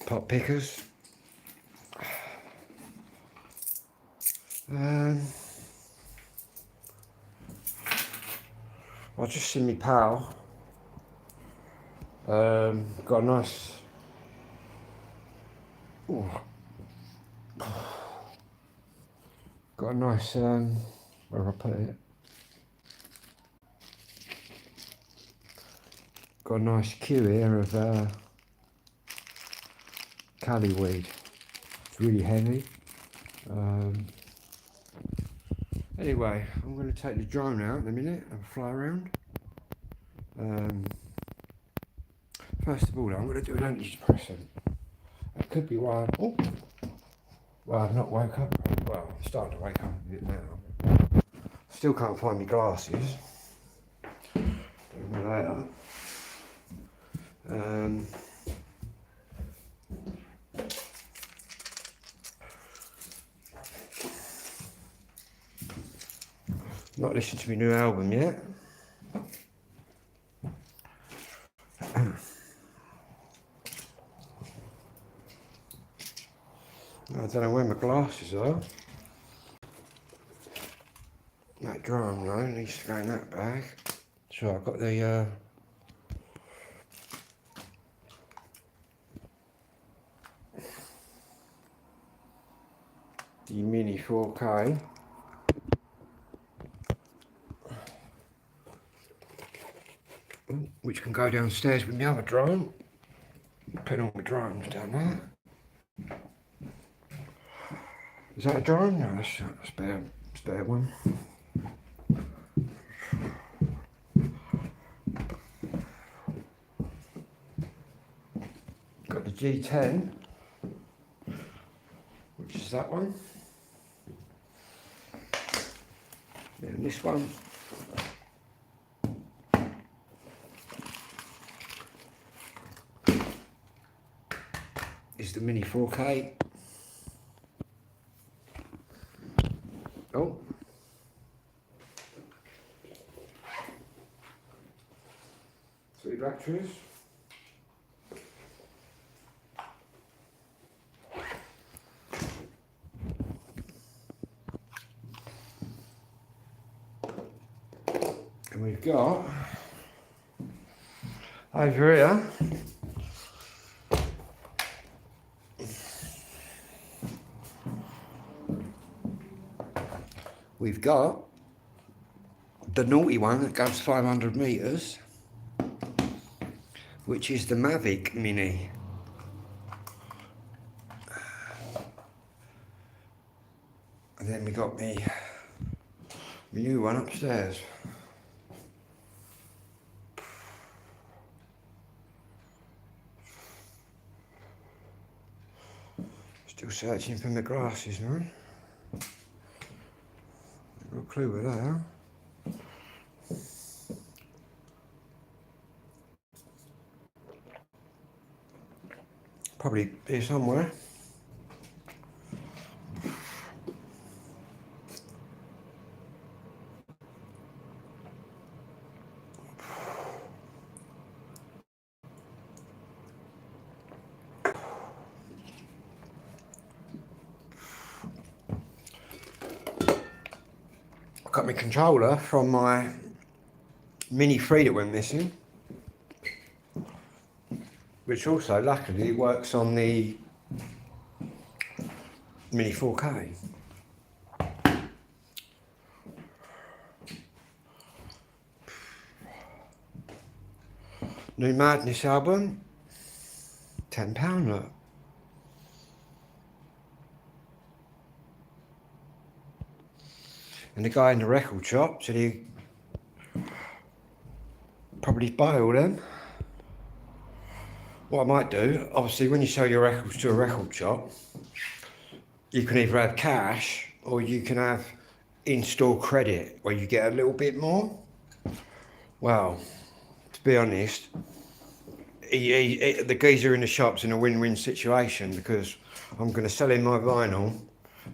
pot pickers. I just seen my pal. Got a nice. Ooh. Got a nice. Where have I put it? Got a nice queue here of cali weed. It's really heavy. Anyway, I'm going to take the drone out in a minute and fly around. First of all, I'm going to do an antidepressant. That could be why I've not woke up. Well, I'm starting to wake up a bit now. Still can't find my glasses. Do me later. Not listened to my new album yet. I don't know where my glasses are. That drum though needs to go in that bag. So I've got the Mini 4K. Which can go downstairs with my other drone. Put all my drones down there. Is that a drone? No, that's a spare one. Got the G10, which is that one. And this one. Is the Mini 4K. Oh. 3 batteries. And we've got over here we've got the naughty one that goes 500 metres, which is the Mavic Mini. And then we got my new one upstairs. Still searching for my glasses, man. No clue where they are. Probably here somewhere. I got my controller from my Mini 3 that went missing, which also luckily works on the Mini 4K. New Madness album, £10 look. And the guy in the record shop said he'd probably buy all them. What I might do, obviously when you sell your records to a record shop, you can either have cash or you can have in-store credit where you get a little bit more. Well, to be honest, the geezer in the shop's in a win-win situation because I'm going to sell him my vinyl,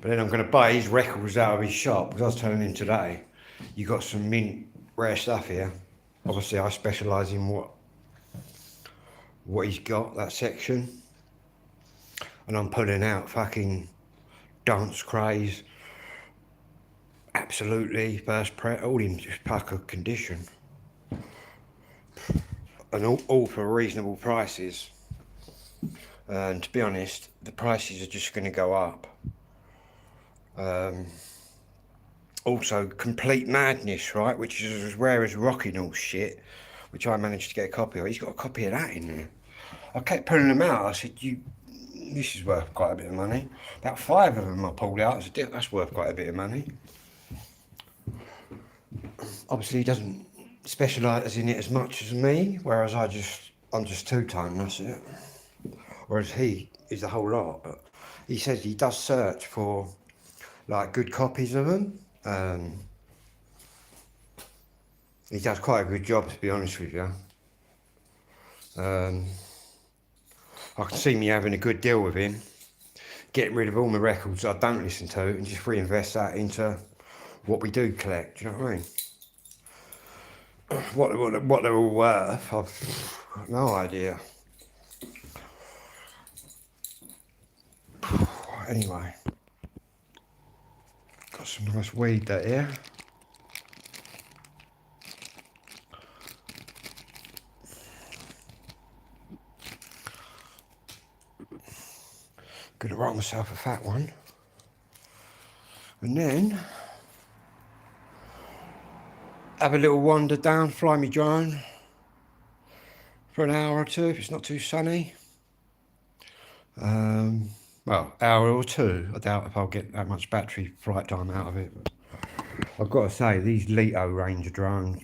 but then I'm going to buy his records out of his shop, because I was telling him today, you got some mint rare stuff here. Obviously I specialise in what he's got, that section. and I'm pulling out fucking Dance Craze, Absolutely, First Press, all in just pucker condition, and all for reasonable prices. And to be honest, the prices are just going to go up. Also, Complete Madness, right, which is as rare as Rocking All shit, which I managed to get a copy of. He's got a copy of that in there. I kept pulling them out. I said, this is worth quite a bit of money. About 5 of them I pulled out. I said, that's worth quite a bit of money. Obviously, he doesn't specialise in it as much as me, whereas I'm just two-tone, that's it. Whereas he is a whole lot. But he says he does search for like good copies of them. He does quite a good job, to be honest with you. I can see me having a good deal with him, getting rid of all my records I don't listen to and just reinvest that into what we do collect. Do you know what I mean? What they're all worth, I've got no idea. Anyway, got some nice weed there here. Gonna roll myself a fat one, and then have a little wander down, fly me drone for an hour or two if it's not too sunny. Well, hour or two. I doubt if I'll get that much battery flight time out of it. But I've got to say, these Leto Ranger drones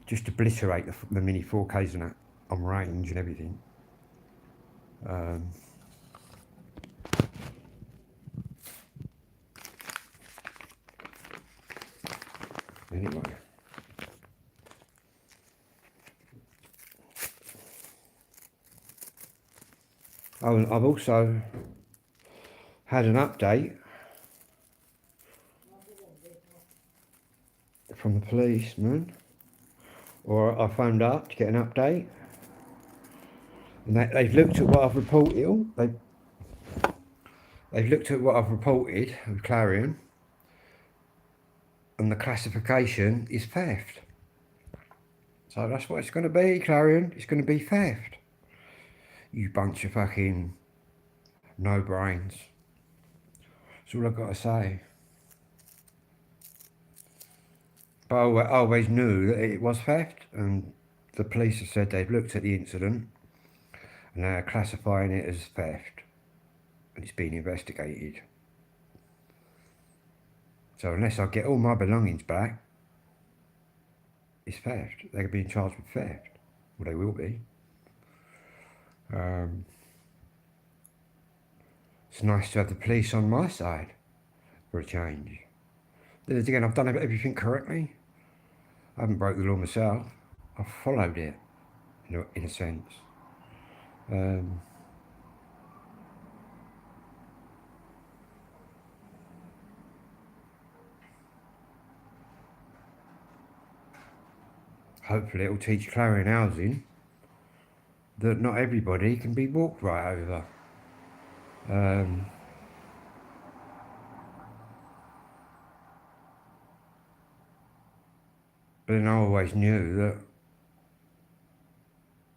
just obliterate the Mini 4Ks and that on range and everything. Anyway. Oh, and I've also had an update from the policeman, or I phoned up to get an update, and they've looked at what I've reported. They've looked at what I've reported with Clarion, and the classification is theft. So that's what it's going to be, Clarion. It's going to be theft. You bunch of fucking no brains. That's all I've got to say. But I always knew that it was theft, and the police have said they've looked at the incident and they're classifying it as theft, and it's being investigated. So unless I get all my belongings back, it's theft. They're being charged with theft. Well, they will be. It's nice to have the police on my side for a change. Then again, I've done everything correctly. I haven't broke the law myself. I've followed it, in a sense. Hopefully it'll teach Clarion Housing that not everybody can be walked right over. But then I always knew that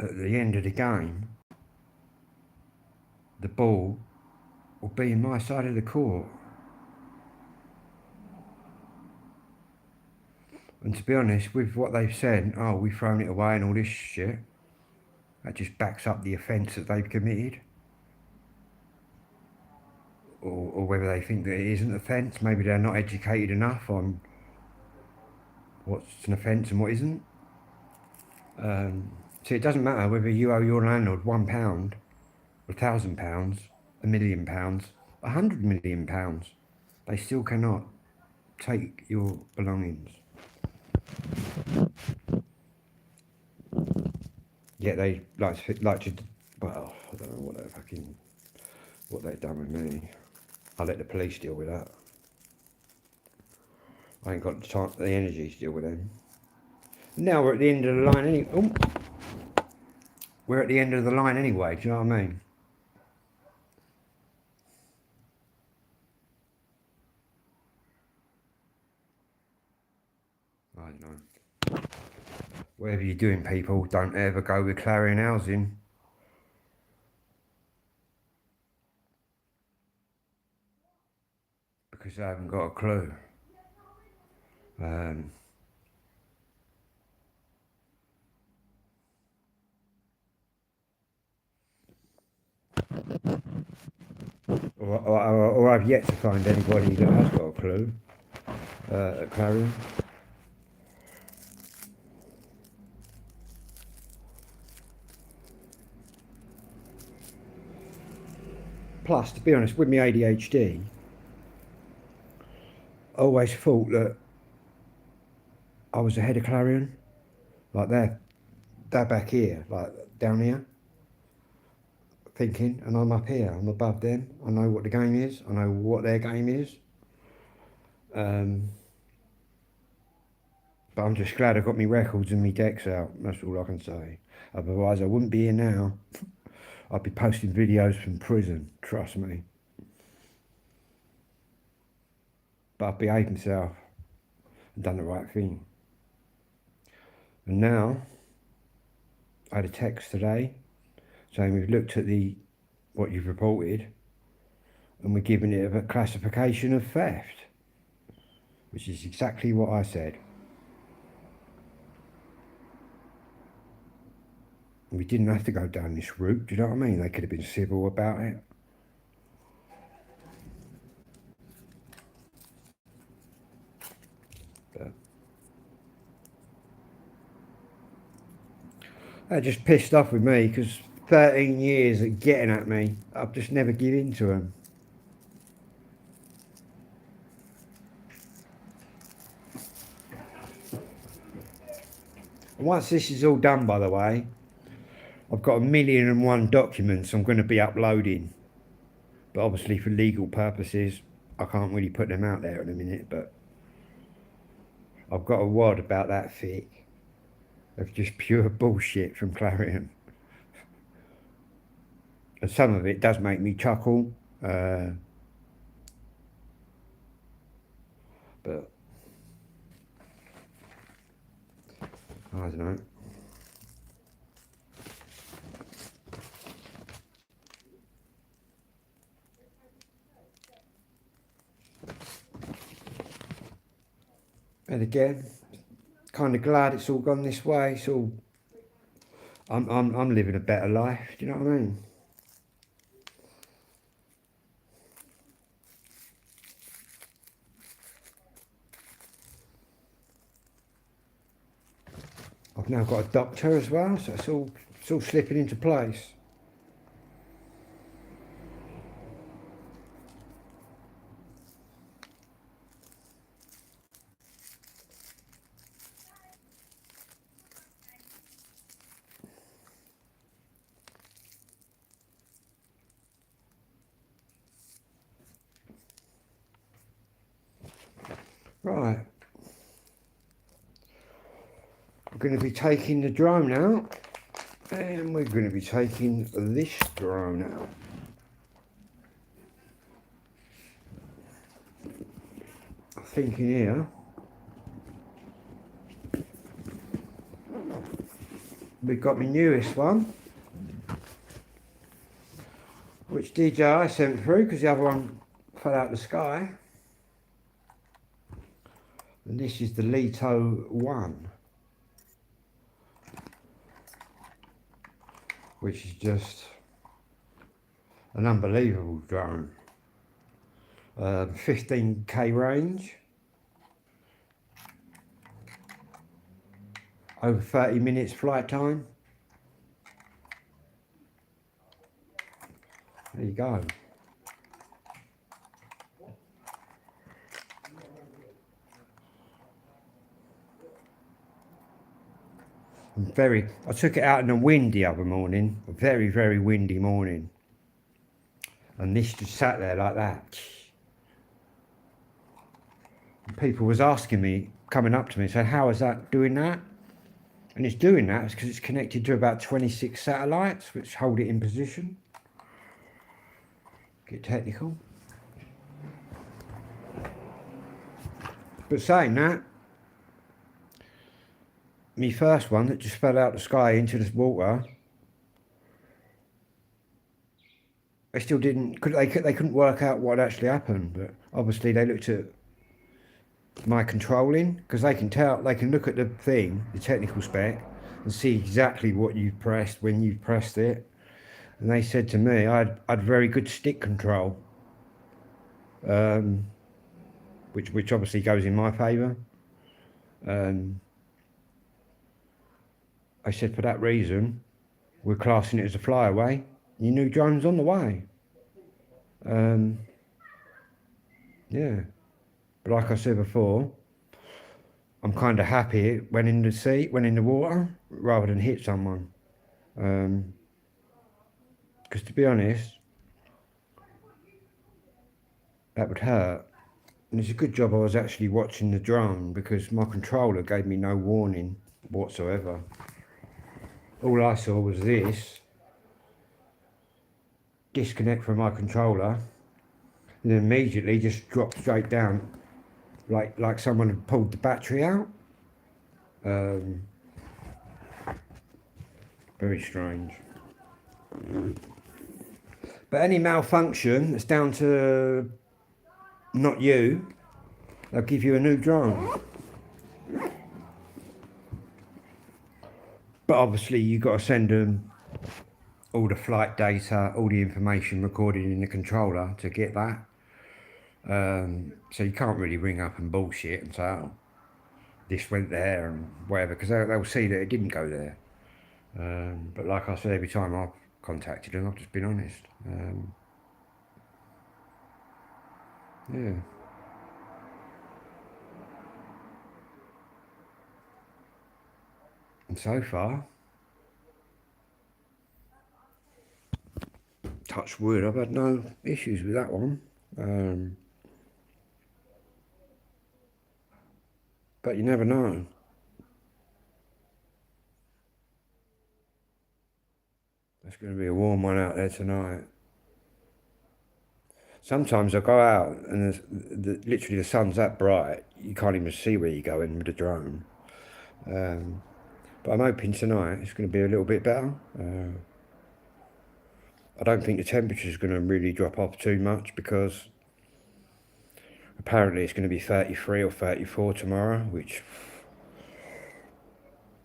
at the end of the game, the ball will be in my side of the court. And to be honest, with what they've said, oh, we've thrown it away and all this shit, that just backs up the offence that they've committed. Or whether they think that it isn't an offence, maybe they're not educated enough on what's an offence and what isn't. So it doesn't matter whether you owe your landlord £1, £1,000, £1,000,000, £100 million. They still cannot take your belongings. Yet they like to, well, I don't know what they've done with me. I'll let the police deal with that. I ain't got the energy to deal with them. Now we're at the end of the line anyway. We're at the end of the line anyway, do you know what I mean? Whatever you're doing, people, don't ever go with Clarion Housing. Because they haven't got a clue. Or I've yet to find anybody that has got a clue at Clarion. Plus, to be honest, with my ADHD, I always thought that I was ahead of Clarion. Like they're back here, like down here, thinking, and I'm up here, I'm above them. I know what the game is, I know what their game is. But I'm just glad I got me records and me decks out, that's all I can say. Otherwise I wouldn't be here now. I'd be posting videos from prison, trust me. But I've behaved myself and done the right thing. And now, I had a text today saying we've looked at what you've reported and we're giving it a classification of theft, which is exactly what I said. We didn't have to go down this route, do you know what I mean? They could have been civil about it. But they're just pissed off with me because 13 years of getting at me, I've just never given in to them. And once this is all done, by the way, I've got 1,000,001 documents I'm going to be uploading. But obviously for legal purposes, I can't really put them out there in a minute, but I've got a wad about that thick of just pure bullshit from Clarion. And some of it does make me chuckle, but I don't know. And again, kind of glad it's all gone this way. It's all, I'm living a better life. Do you know what I mean? I've now got a doctor as well, so it's all slipping into place. Right. We're going to be taking the drone out, and we're going to be taking this drone out. I think in here we've got my newest one, which DJI sent through because the other one fell out of the sky. And this is the Leto 1, which is just an unbelievable drone. 15k range, over 30 minutes flight time. There you go. I took it out in the wind the other morning, a very, very windy morning. And this just sat there like that. And people was asking me, coming up to me, saying, how is that doing that? And it's doing that because it's connected to about 26 satellites, which hold it in position. Get technical. But saying that, my first one that just fell out the sky into the water, they still didn't, they couldn't work out what actually happened, but obviously they looked at my controlling, because they can tell, they can look at the thing, the technical spec, and see exactly what you've pressed when you've pressed it. And they said to me I had very good stick control, which obviously goes in my favour. I said for that reason, we're classing it as a flyaway. Your new drone's on the way. Yeah, but like I said before, I'm kind of happy it went in the sea, went in the water, rather than hit someone. Because to be honest, that would hurt. And it's a good job I was actually watching the drone, because my controller gave me no warning whatsoever. All I saw was this disconnect from my controller, and then immediately just drop straight down, like someone had pulled the battery out. Very strange. But any malfunction that's down to not you, they'll give you a new drone. But obviously you've got to send them all the flight data, all the information recorded in the controller to get that. So you can't really ring up and bullshit and say, oh, this went there and whatever, because they'll see that it didn't go there. But like I said, every time I've contacted them, I've just been honest. Yeah. And so far, touch wood, I've had no issues with that one. But you never know. It's going to be a warm one out there tonight. Sometimes I go out and literally the sun's that bright, you can't even see where you're going with the drone. But I'm hoping tonight it's going to be a little bit better. I don't think the temperature is going to really drop off too much, because apparently it's going to be 33 or 34 tomorrow, which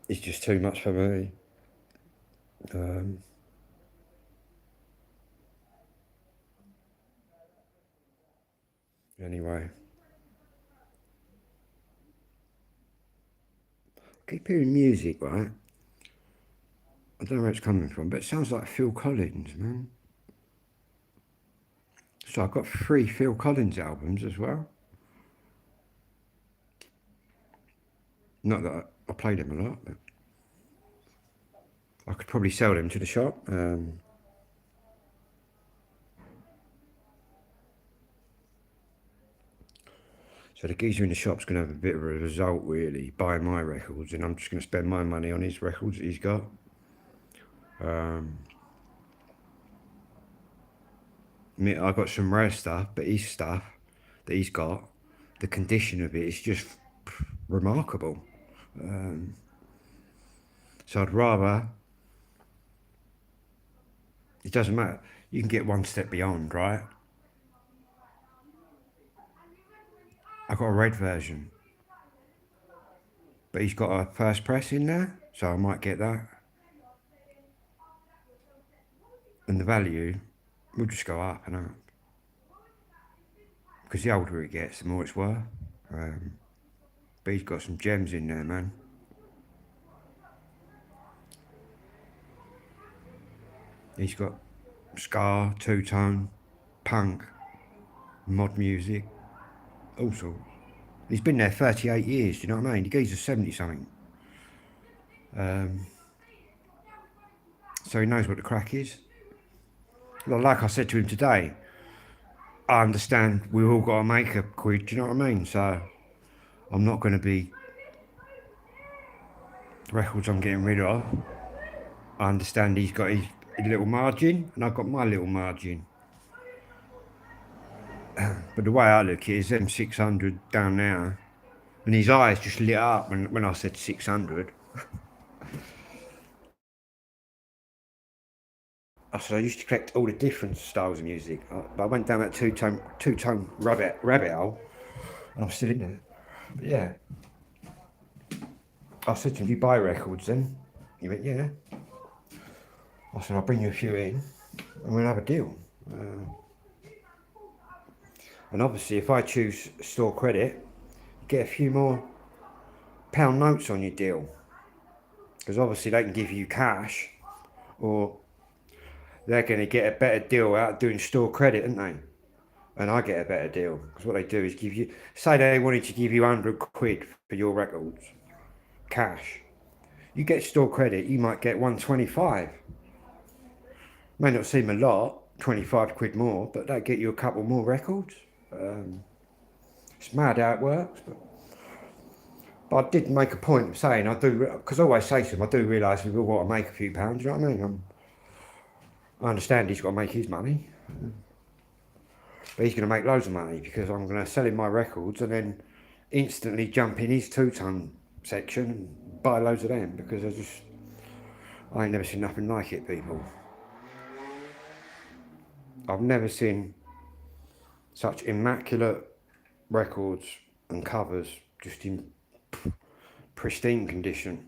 is just too much for me. Anyway, I keep hearing music, right? I don't know where it's coming from, but it sounds like Phil Collins, man. So I've got 3 Phil Collins albums as well. Not that I play them a lot, but I could probably sell them to the shop. So the geezer in the shop's going to have a bit of a result, really, buying my records, and I'm just going to spend my money on his records that he's got. I've got some rare stuff, but his stuff that he's got, the condition of it is just remarkable. So I'd rather, it doesn't matter, you can get one step beyond, right? I've got a red version, but he's got a first press in there, so I might get that. And the value will just go up and up, because the older it gets, the more it's worth. But he's got some gems in there, man. He's got ska, two-tone, punk, mod music, all sorts. He's been there 38 years, do you know what I mean? The geezer's 70-something. So he knows what the crack is. Like I said to him today, I understand we've all got to make a quid, do you know what I mean? So I'm not going to be records I'm getting rid of. I understand he's got his little margin, and I've got my little margin. But the way I look at it is them 600 down there, and his eyes just lit up when I said 600. I said I used to collect all the different styles of music, but I went down that two tone rabbit hole, and I'm still in there. But yeah, I said to him, "Do you buy records then?" He went, "Yeah." I said, "I'll bring you a few in, and we'll have a deal." And obviously, if I choose store credit, you get a few more pound notes on your deal, because obviously they can give you cash, or they're going to get a better deal out doing store credit, aren't they? And I get a better deal, because what they do is give you, say they wanted to give you 100 quid for your records, cash. You get store credit, you might get 125. May not seem a lot, 25 quid more, but they get you a couple more records. It's mad how it works. But I did make a point of saying, I do, because I always say to him, I do realise we will want to make a few pounds, you know what I mean? I understand he's got to make his money, but he's going to make loads of money because I'm going to sell him my records and then instantly jump in his two-tone section and buy loads of them, because I ain't never seen nothing like it, people. I've never seen such immaculate records and covers, just in pristine condition.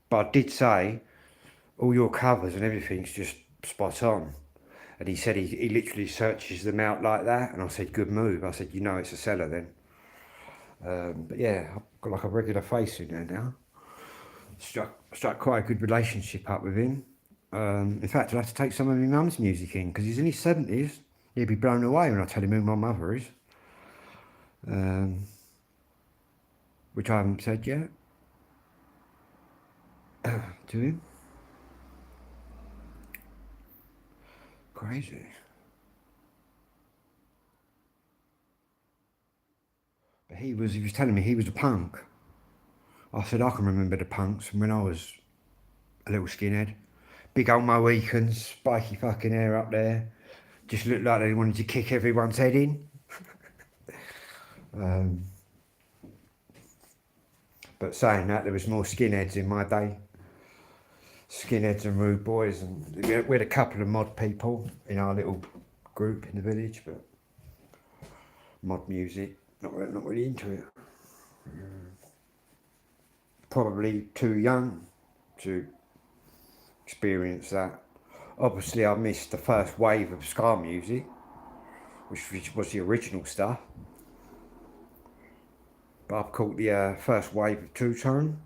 But I did say, all your covers and everything's just spot on. And he said he literally searches them out like that. And I said, good move. I said, you know it's a seller then. But yeah, I've got like a regular face in there now. Struck quite a good relationship up with him. In fact, I'll have to take some of my mum's music in, because he's in his 70s. He'll be blown away when I tell him who my mother is. Which I haven't said yet to him. Crazy. But he was telling me he was a punk. I said, I can remember the punks from when I was a little skinhead. Big old Mohicans, spiky fucking hair up there. Just looked like they wanted to kick everyone's head in. But saying that, there was more skinheads in my day. Skinheads and rude boys, and we had a couple of mod people in our little group in the village, but mod music, not really into it. Probably too young to experience that. Obviously, I missed the first wave of ska music, which was the original stuff. But I've caught the first wave of two-tone.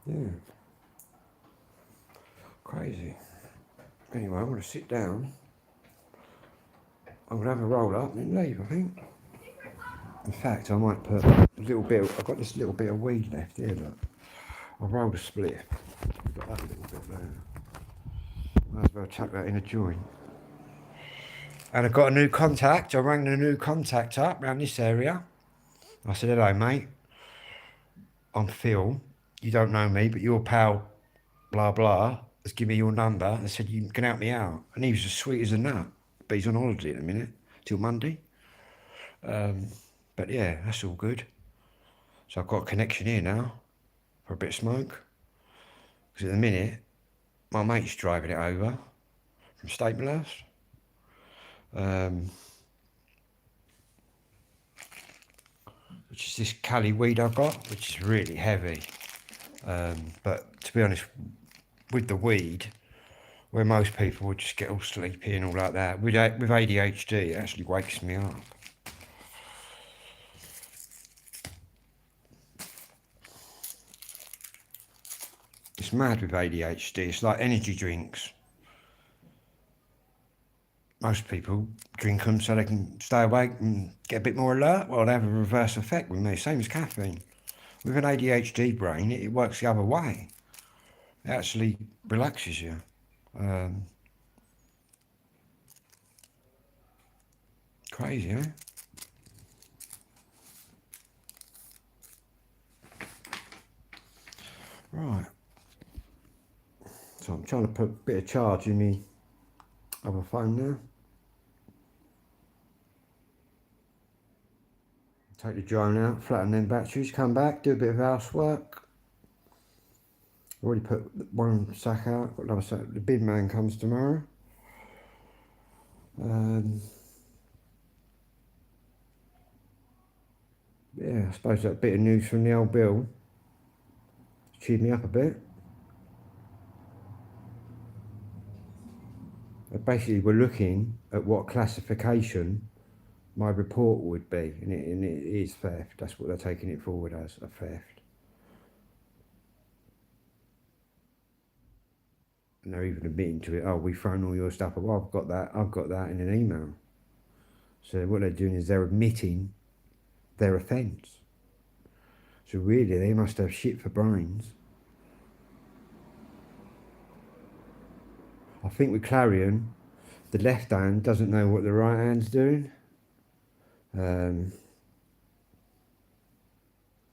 Yeah, crazy. Anyway, I'm going to sit down. I'm going to have a roll up and then leave, I think. In fact, I might put a little bit, I've got this little bit of weed left here, look. I'll roll the split. I've got that little bit there. Might as well chuck that in a joint. And I've got a new contact. I rang the new contact up around this area. I said, hello, mate. I'm Phil. You don't know me, but your pal, blah, blah, has given me your number and said you can help me out. And he was as sweet as a nut. But he's on holiday at the minute, till Monday. But yeah, that's all good. So I've got a connection here now for a bit of smoke. Because at the minute, my mate's driving it over from Staplehouse. Which is this Cali weed I've got, which is really heavy. But to be honest, with the weed, where most people would just get all sleepy and all like that, with ADHD, it actually wakes me up. It's mad with ADHD. It's like energy drinks. Most people drink them so they can stay awake and get a bit more alert. Well, they have a reverse effect with me, same as caffeine. With an ADHD brain, it works the other way. It actually relaxes you. Crazy, eh? Right. So I'm trying to put a bit of charge in my other phone now. Take the drone out, flatten them batteries, come back, do a bit of housework. Already put one sack out, got another sack. The big man comes tomorrow. Yeah, I suppose that bit of news from the old Bill cheered me up a bit. Basically, we're looking at what classification my report would be, and it is theft. That's what they're taking it forward as, a theft. And they're even admitting to it, oh, we've thrown all your stuff. Well, I've got that in an email. So what they're doing is they're admitting their offence. So really, they must have shit for brains. I think with Clarion, the left hand doesn't know what the right hand's doing.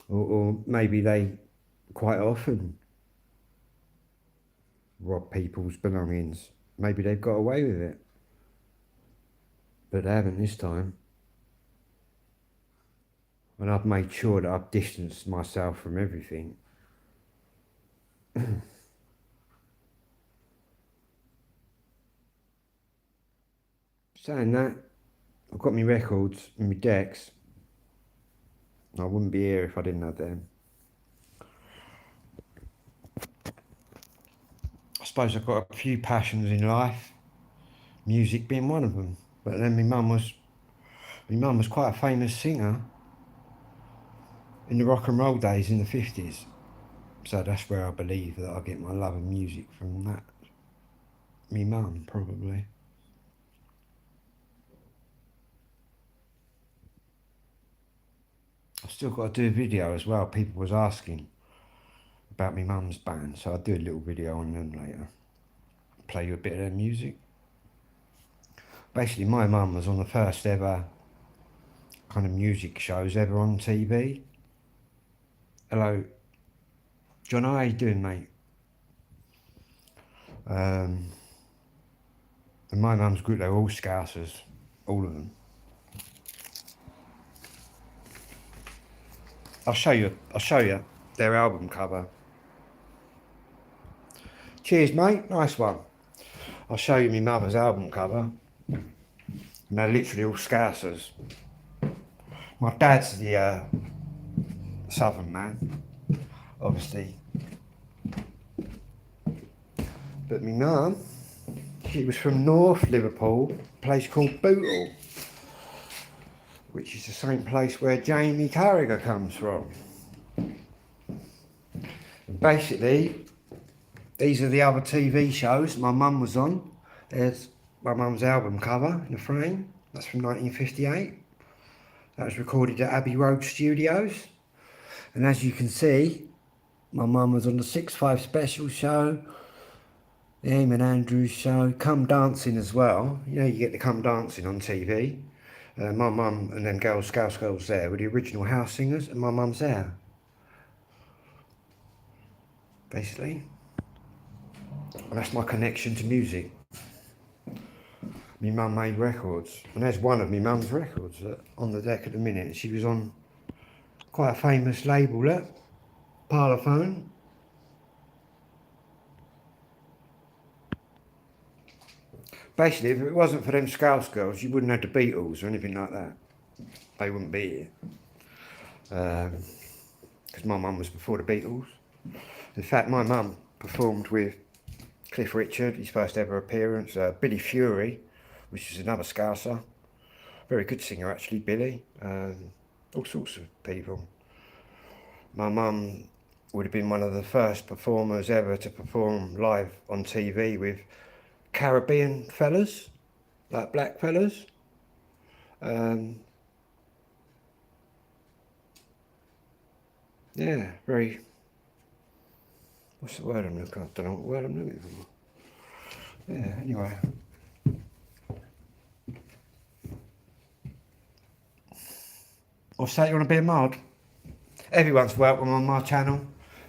Or maybe they quite often rob people's belongings. Maybe they've got away with it. But they haven't this time. And I've made sure that I've distanced myself from everything. Saying that, I've got my records and my decks. I wouldn't be here if I didn't have them. I suppose I've got a few passions in life, music being one of them. But then my mum was quite a famous singer in the rock and roll days in the 50s. So that's where I believe that I get my love of music from that. Me mum, probably. I've still got to do a video as well. People was asking about my mum's band, so I'll do a little video on them later. Play you a bit of their music. Basically, my mum was on the first ever kind of music shows ever on TV. Hello, John, how you doing, mate? And my mum's group, they were all Scousers, all of them. I'll show you their album cover. Cheers, mate. Nice one. I'll show you my mother's album cover. And they're literally all Scousers. My dad's the southern man, obviously. But my mum, she was from North Liverpool, a place called Bootle, which is the same place where Jamie Carragher comes from. And basically, these are the other TV shows my mum was on. There's my mum's album cover in the frame. That's from 1958. That was recorded at Abbey Road Studios. And as you can see, my mum was on the 6-5 Special show, the Eamon Andrews show, Come Dancing as well. You know, you get to Come Dancing on TV. My mum and them girls, Scouse girls there, were the original house singers, and my mum's there. Basically. And that's my connection to music. My mum made records, and there's one of my mum's records on the deck at the minute. She was on quite a famous label, look, Parlophone. Basically, if it wasn't for them Scouse girls, you wouldn't have the Beatles or anything like that. They wouldn't be here. Because my mum was before the Beatles. In fact, my mum performed with Cliff Richard, his first ever appearance, Billy Fury, which is another Scouser. Very good singer, actually, Billy. All sorts of people. My mum would have been one of the first performers ever to perform live on TV with Caribbean fellas, like black fellas. Yeah, very, what's the word I'm looking for? I don't know what word I'm looking for. Yeah, anyway. I'll say you want to be a mod. Everyone's welcome on my channel.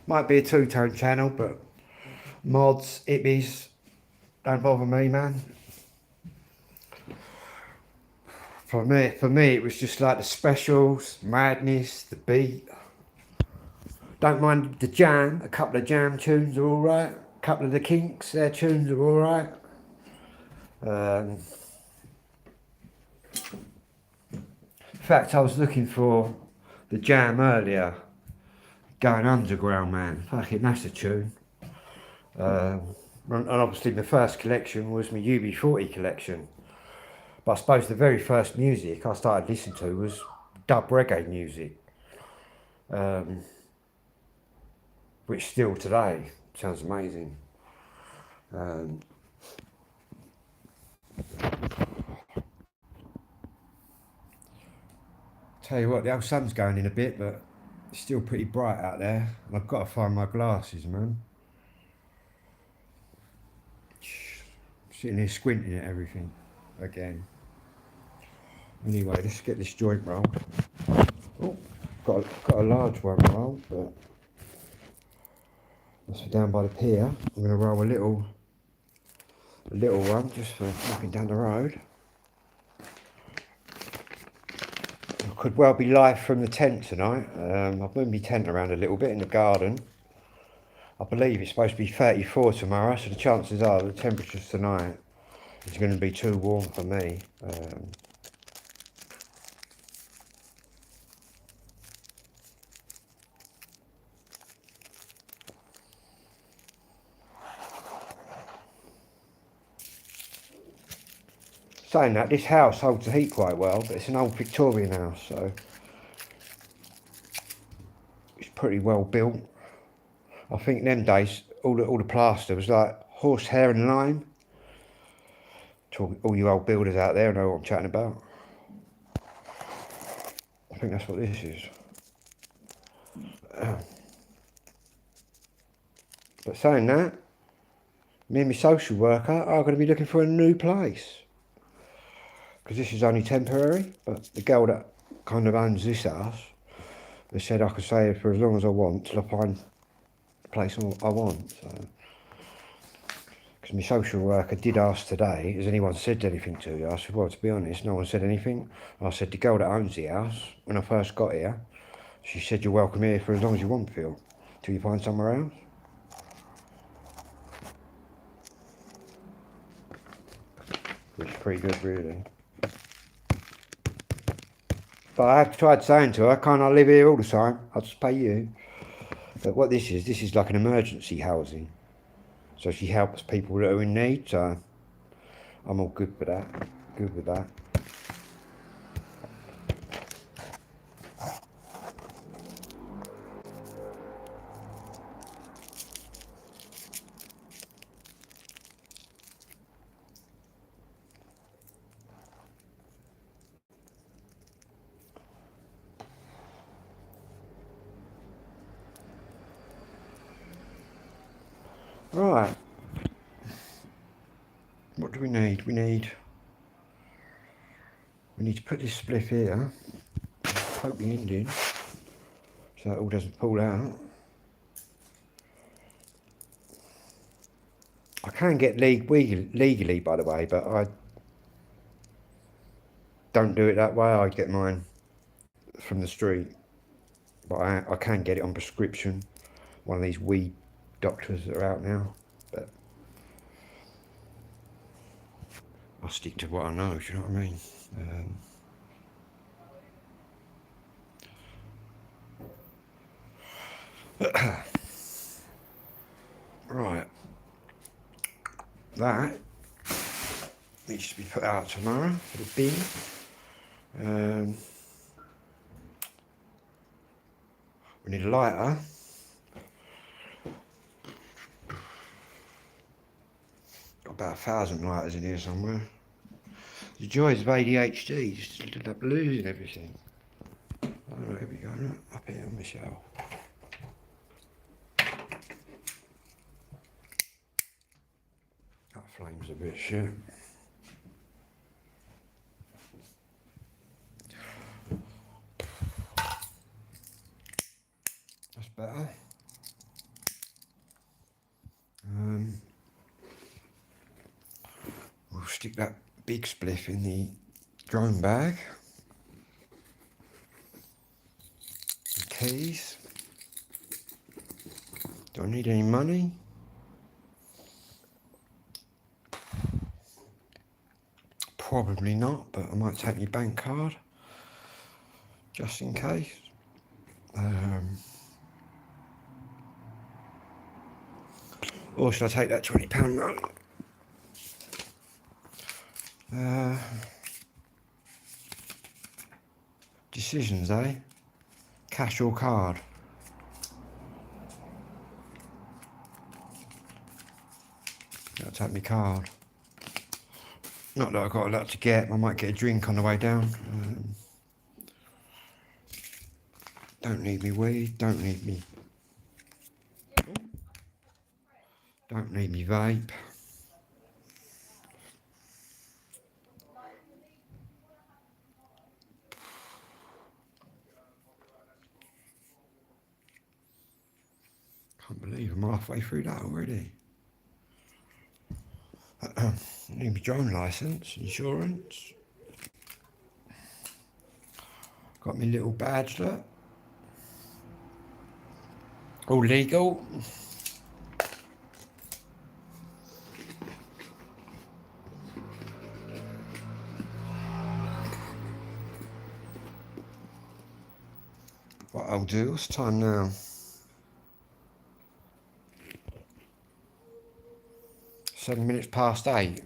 Might be a two-tone channel, but Mods, hippies, don't bother me, man. For me, it was just like the specials, madness, the beat. Don't mind the jam. A couple of jam tunes are all right. A couple of the Kinks, their tunes are all right. In fact, I was looking for the jam earlier. Going Underground, man. Fucking, that's a tune. And obviously my first collection was my UB40 collection. But I suppose the very first music I started listening to was dub reggae music. Which still today sounds amazing. Tell you what, the old sun's going in a bit, but it's still pretty bright out there. I've got to find my glasses, man. Sitting here squinting at everything again. Anyway, let's get this joint rolled. Oh, got a large one rolled, but that's for down by the pier. I'm going to roll a little one just for walking down the road. I could well be live from the tent tonight. I've moved my tent around a little bit in the garden. I believe it's supposed to be 34 tomorrow, so the chances are the temperatures tonight is going to be too warm for me. Saying that, this house holds the heat quite well, but it's an old Victorian house, so it's pretty well built. I think them days, all the plaster was like horsehair and lime. All you old builders out there know what I'm chatting about. I think that's what this is. But saying that, me and my social worker are going to be looking for a new place. Because this is only temporary, but the girl that kind of owns this house has said I could stay here for as long as I want till I find the place I want. So, because my social worker did ask today, has anyone said anything to you? I said, well, to be honest, no one said anything. I said, the girl that owns the house, when I first got here, she said, you're welcome here for as long as you want, Phil, till you find somewhere else. Which is pretty good, really. But I have tried saying to her, can't I live here all the time? I'll just pay you. But what this is like an emergency housing. So she helps people that are in need, so I'm all good with that. Good with that. Right. What do we need? We need to put this spliff here, poke the end in, so it all doesn't pull out. I can get legally, by the way, but I don't do it that way. I get mine from the street, but I can get it on prescription. One of these weed doctors that are out now, but I'll stick to what I know, do you know what I mean? Right, that needs to be put out tomorrow for the bin. We need a lighter. Got about 1,000 lighters in here somewhere. The joys of ADHD, just ended up losing everything. Oh, here we go, up here on the shelf. That flame's a bit shit. That's better. stick that big spliff in the drone bag. The keys. Do I need any money? Probably not, but I might take my bank card just in case. Or should I take that £20 note? Decisions, eh? Cash or card? I'll take my card. Not that I've got a lot to get. I might get a drink on the way down. Don't need me weed. Don't need me vape. Can't believe I'm halfway through that already. Need my drone licence, insurance. Got my little badge, look. All legal. What I'll do, what's the time now? 7 minutes past 8.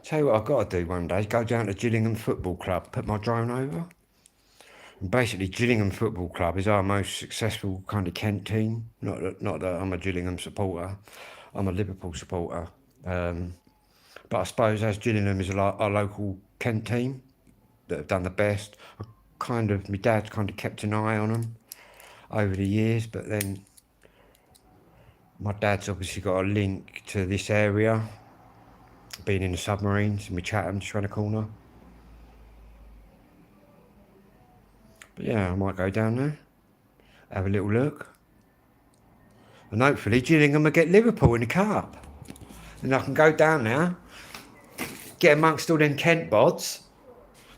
Tell you what I've got to do one day, is go down to Gillingham Football Club, put my drone over. And basically, Gillingham Football Club is our most successful kind of Kent team. Not that I'm a Gillingham supporter, I'm a Liverpool supporter. But I suppose as Gillingham is our local Kent team that have done the best, my dad's kind of kept an eye on them over the years, but then my dad's obviously got a link to this area, being in the submarines, in Chatham, just around the corner. But yeah, I might go down there, have a little look. And hopefully Gillingham will get Liverpool in the cup. And I can go down there, get amongst all them Kent bods,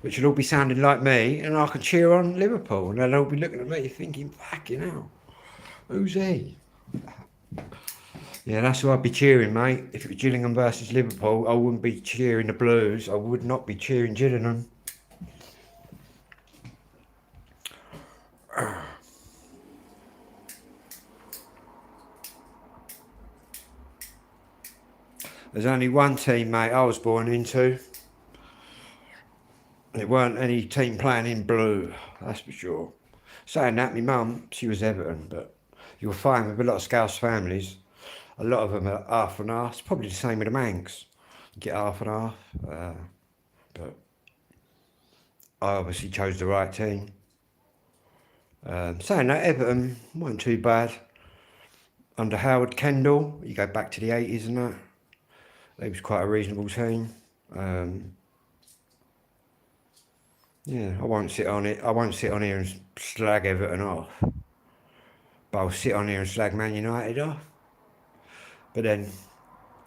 which will all be sounding like me, and I can cheer on Liverpool. And they'll all be looking at me thinking, fucking hell, who's he? Yeah, that's who I'd be cheering, mate. If it was Gillingham versus Liverpool, I wouldn't be cheering the Blues. I would not be cheering Gillingham. There's only one team, mate, I was born into. And it weren't any team playing in blue, that's for sure. Saying that, my mum, she was Everton, but you'll find with a lot of Scouse families, a lot of them are half and half. It's probably the same with the Manx. You get half and half. But I obviously chose the right team. Saying that, Everton wasn't too bad. Under Howard Kendall, you go back to the 80s and that. They was quite a reasonable team. Yeah, I won't sit on here and slag Everton off. But I'll sit on here and slag Man United off. But then,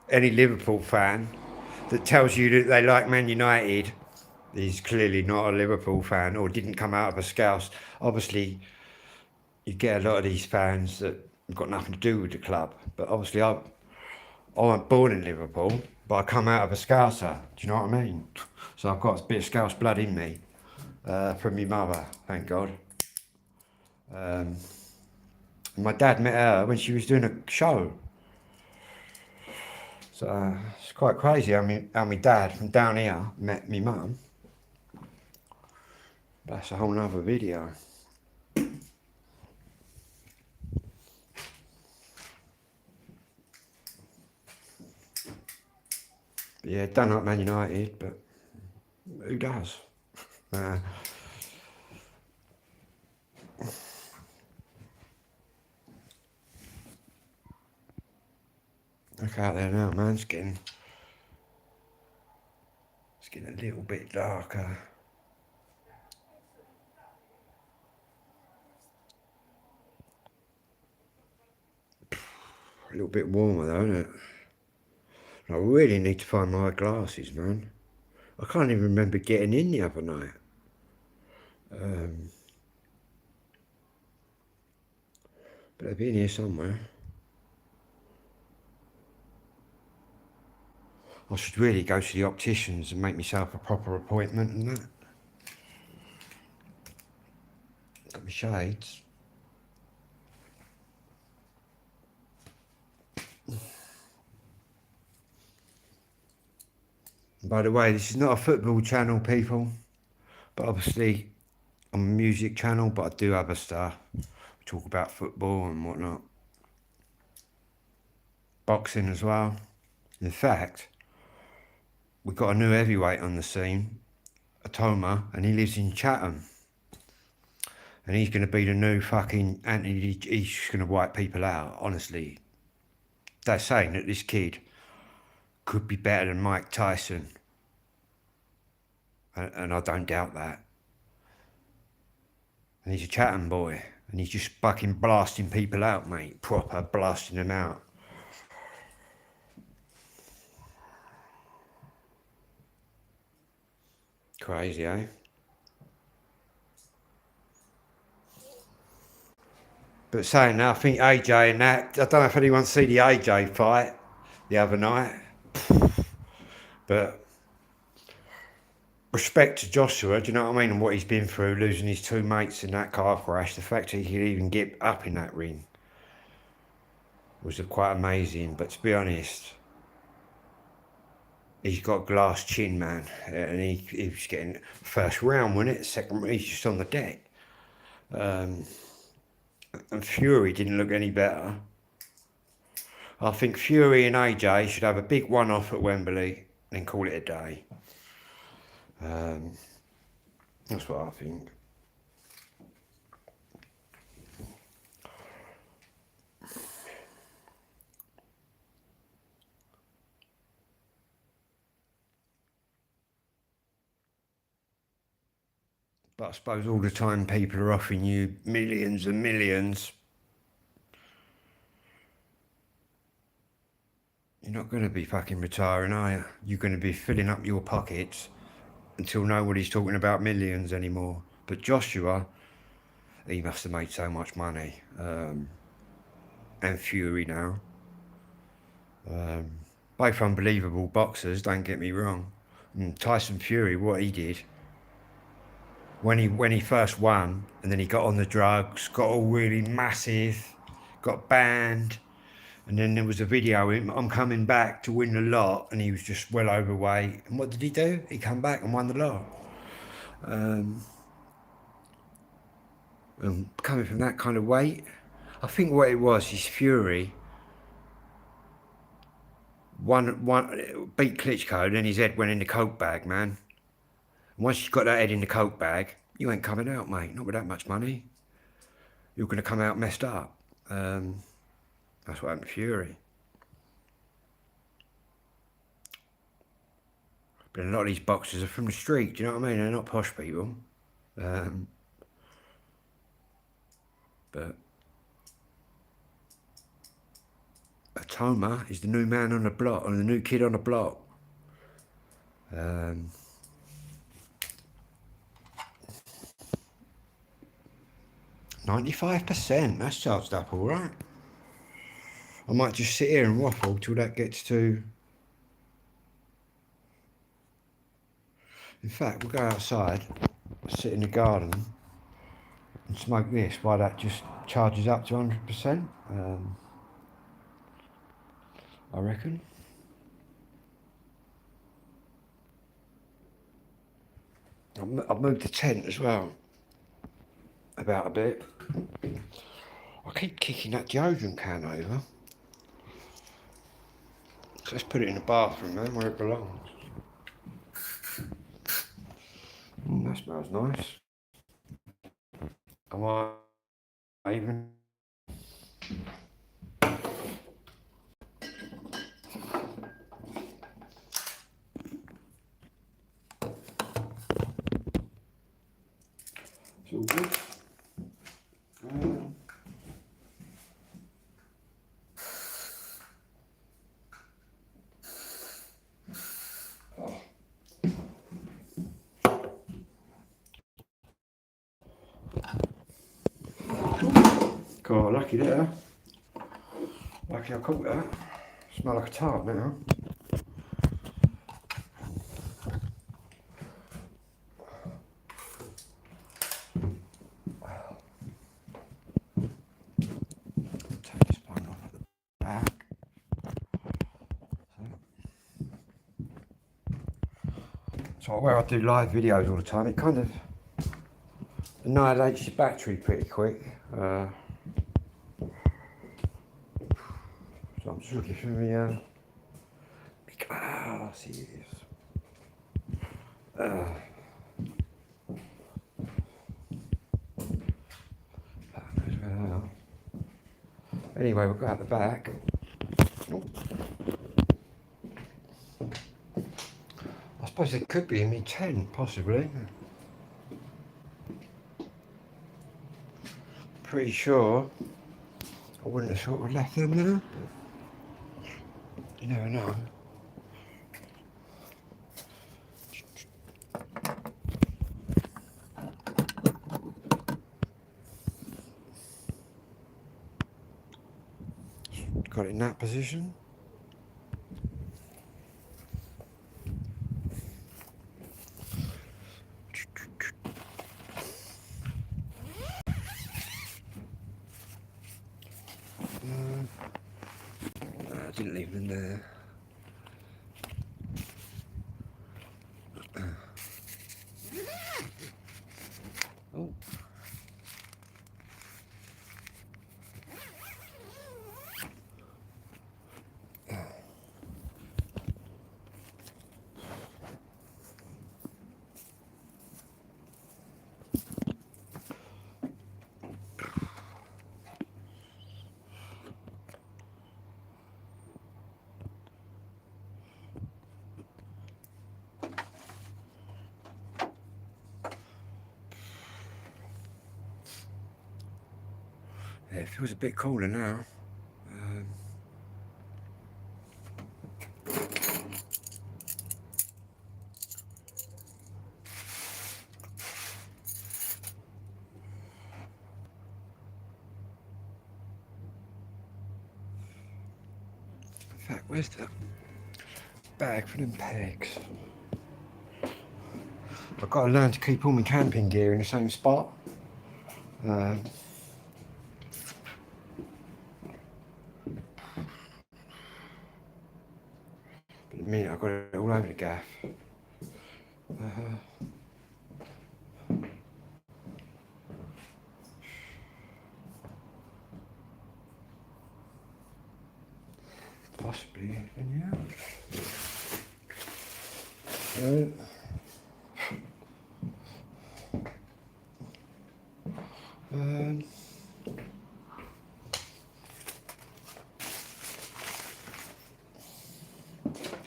any Liverpool fan that tells you that they like Man United is clearly not a Liverpool fan or didn't come out of a Scouse. Obviously, you get a lot of these fans that have got nothing to do with the club. But obviously, I wasn't born in Liverpool, but I come out of a Scouser. Do you know what I mean? So I've got a bit of Scouse blood in me. From my mother, thank God. My dad met her when she was doing a show. So it's quite crazy how my dad from down here met me mum. That's a whole nother video. But yeah, don't like Man United, but who does? Look out there now, man. It's getting a little bit darker. A little bit warmer though, isn't it? I really need to find my glasses, man. I can't even remember getting in the other night. But they've been here somewhere. I should really go to the opticians and make myself a proper appointment and that. Got my shades. And by the way, this is not a football channel, people. But obviously, I'm a music channel, but I do other stuff. We talk about football and whatnot. Boxing as well. In fact, we've got a new heavyweight on the scene, Atoma, and he lives in Chatham. And he's going to be the new fucking Anthony. He's just going to wipe people out, honestly. They're saying that this kid could be better than Mike Tyson. And I don't doubt that. And he's a Chatham boy. And he's just fucking blasting people out, mate. Proper blasting them out. Crazy, eh? But saying that, I think AJ and that, I don't know if anyone see the AJ fight the other night. But respect to Joshua, do you know what I mean? And what he's been through, losing his two mates in that car crash, the fact that he could even get up in that ring was quite amazing. But to be honest, he's got a glass chin, man. And he was getting first round, wasn't it? Second, he's just on the deck. And Fury didn't look any better. I think Fury and AJ should have a big one-off at Wembley and then call it a day. That's what I think. But I suppose all the time people are offering you millions and millions. You're not going to be fucking retiring, are you? You're going to be filling up your pockets until nobody's talking about millions anymore. But Joshua, he must have made so much money. And Fury now. Both unbelievable boxers, don't get me wrong. And Tyson Fury, what he did when he first won, and then he got on the drugs, got all really massive, got banned, and then there was a video of him, I'm coming back to win the lot, and he was just well overweight. And what did he do? He come back and won the lot. And coming from that kind of weight, I think what it was is Fury beat Klitschko, and then his head went in the coke bag, man. Once you got that head in the coke bag, you ain't coming out, mate. Not with that much money. You're going to come out messed up. That's what happened to Fury. But a lot of these boxers are from the street, do you know what I mean? They're not posh people. But Atoma is the new man on the block, and the new kid on the block. 95%, that's charged up all right. I might just sit here and waffle till that gets to... In fact, we'll go outside, sit in the garden and smoke this while that just charges up to 100%. I reckon. I've moved the tent as well about a bit. I keep kicking that deodorant can over. So let's put it in the bathroom, man, where it belongs. That smells nice. Am I even? It's all good. God, lucky there. Lucky I caught that. Smell like a tart now. Take this one off at the back. So where I do live videos all the time, it kind of annihilates your battery pretty quick. So I'm just looking for my glasses. Anyway, we'll go out the back. I suppose it could be in my tent, possibly. Pretty sure I wouldn't have sort of left them there. You never know. Got it in that position. I didn't leave them there. Oh. Yeah, it feels a bit cooler now. In fact, where's the bag for them pegs? I've got to learn to keep all my camping gear in the same spot. But in a minute I've got it all over the gaff. Possibly, yeah.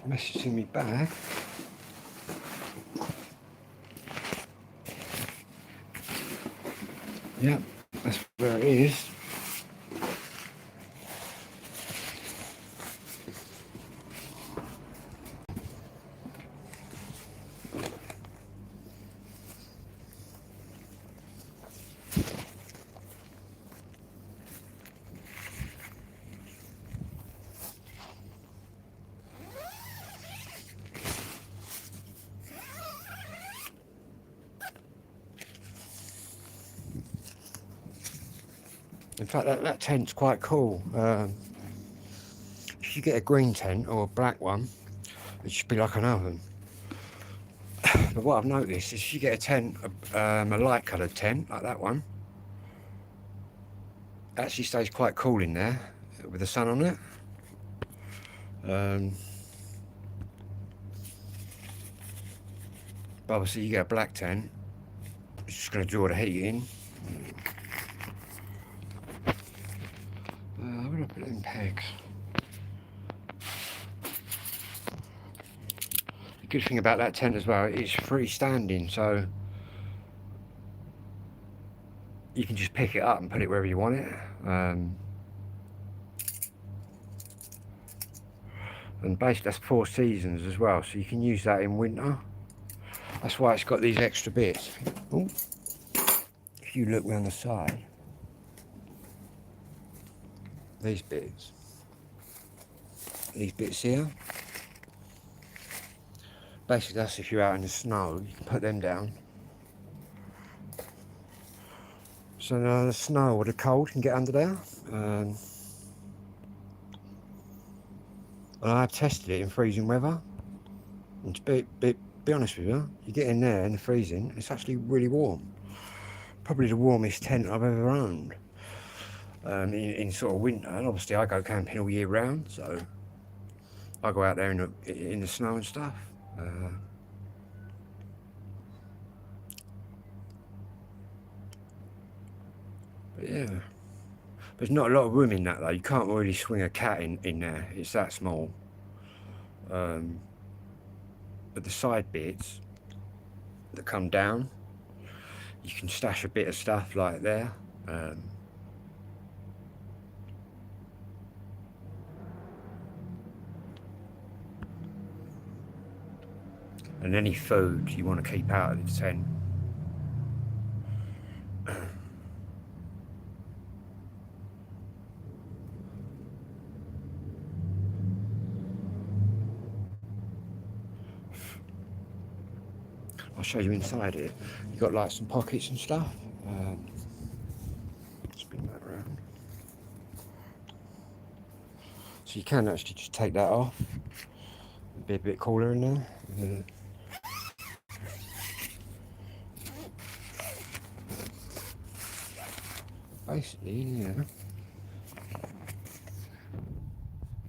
Message in me bag. Yeah, that's where it is. In fact, that tent's quite cool. If you get a green tent or a black one, it should be like an oven. But what I've noticed is if you get a tent, a light coloured tent, like that one, it actually stays quite cool in there with the sun on it. But obviously you get a black tent, it's just going to draw the heat in. Where do I put them pegs? The good thing about that tent as well, it's freestanding, so you can just pick it up and put it wherever you want it. And basically that's 4 seasons as well, so you can use that in winter. That's why it's got these extra bits. Ooh. If you look round the side, these bits here. Basically, that's if you're out in the snow, you can put them down. So the snow or the cold can get under there. And I have tested it in freezing weather. And to be honest with you, you get in there in the freezing, it's actually really warm. Probably the warmest tent I've ever owned. In sort of winter, and obviously I go camping all year round, so I go out there in the snow and stuff. But yeah, there's not a lot of room in that though. You can't really swing a cat in there. It's that small. But the side bits that come down, you can stash a bit of stuff like there. And any food you want to keep out of the tent. I'll show you inside it. You've got like some pockets and stuff. Spin that around. So you can actually just take that off. Be a bit cooler in there. Basically, yeah.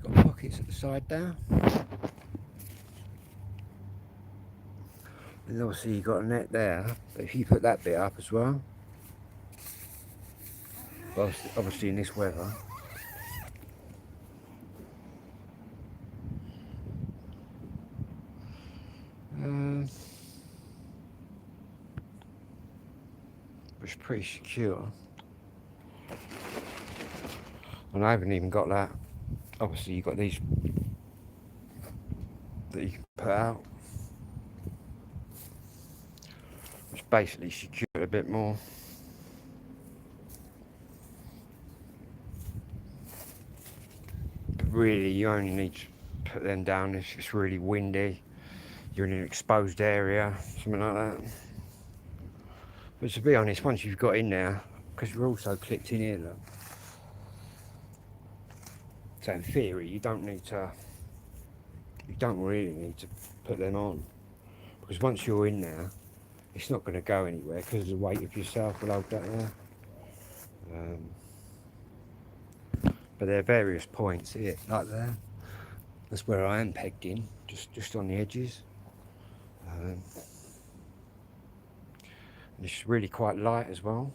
You've got pockets at the side there. And obviously you've got a net there, but if you put that bit up as well, obviously in this weather, it's pretty secure. And I haven't even got that. Obviously you've got these that you can put out, which basically secure it a bit more. But really you only need to put them down if it's really windy, you're in an exposed area, something like that. But to be honest, once you've got in there, because you're also clipped in here, look. So in theory, you don't really need to put them on, because once you're in there, it's not going to go anywhere because the weight of yourself will hold that there. But there are various points here, like there. That's where I am pegged in, just on the edges. And it's really quite light as well,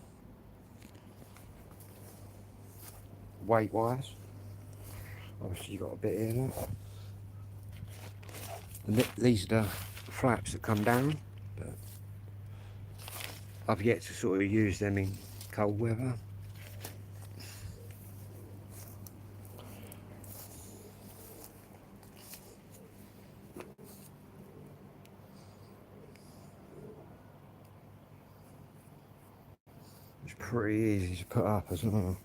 weight-wise. Obviously you've got a bit here, look. And these are the flaps that come down, but I've yet to sort of use them in cold weather. It's pretty easy to put up as well.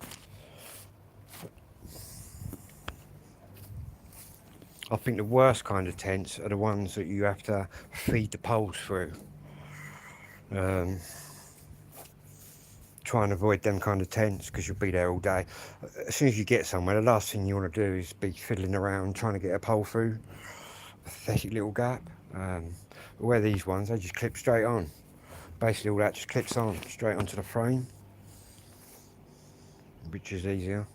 I think the worst kind of tents are the ones that you have to feed the poles through. Try and avoid them kind of tents because you'll be there all day. As soon as you get somewhere, the last thing you want to do is be fiddling around trying to get a pole through a pathetic little gap. But where these ones, they just clip straight on. Basically all that just clips on straight onto the frame, which is easier.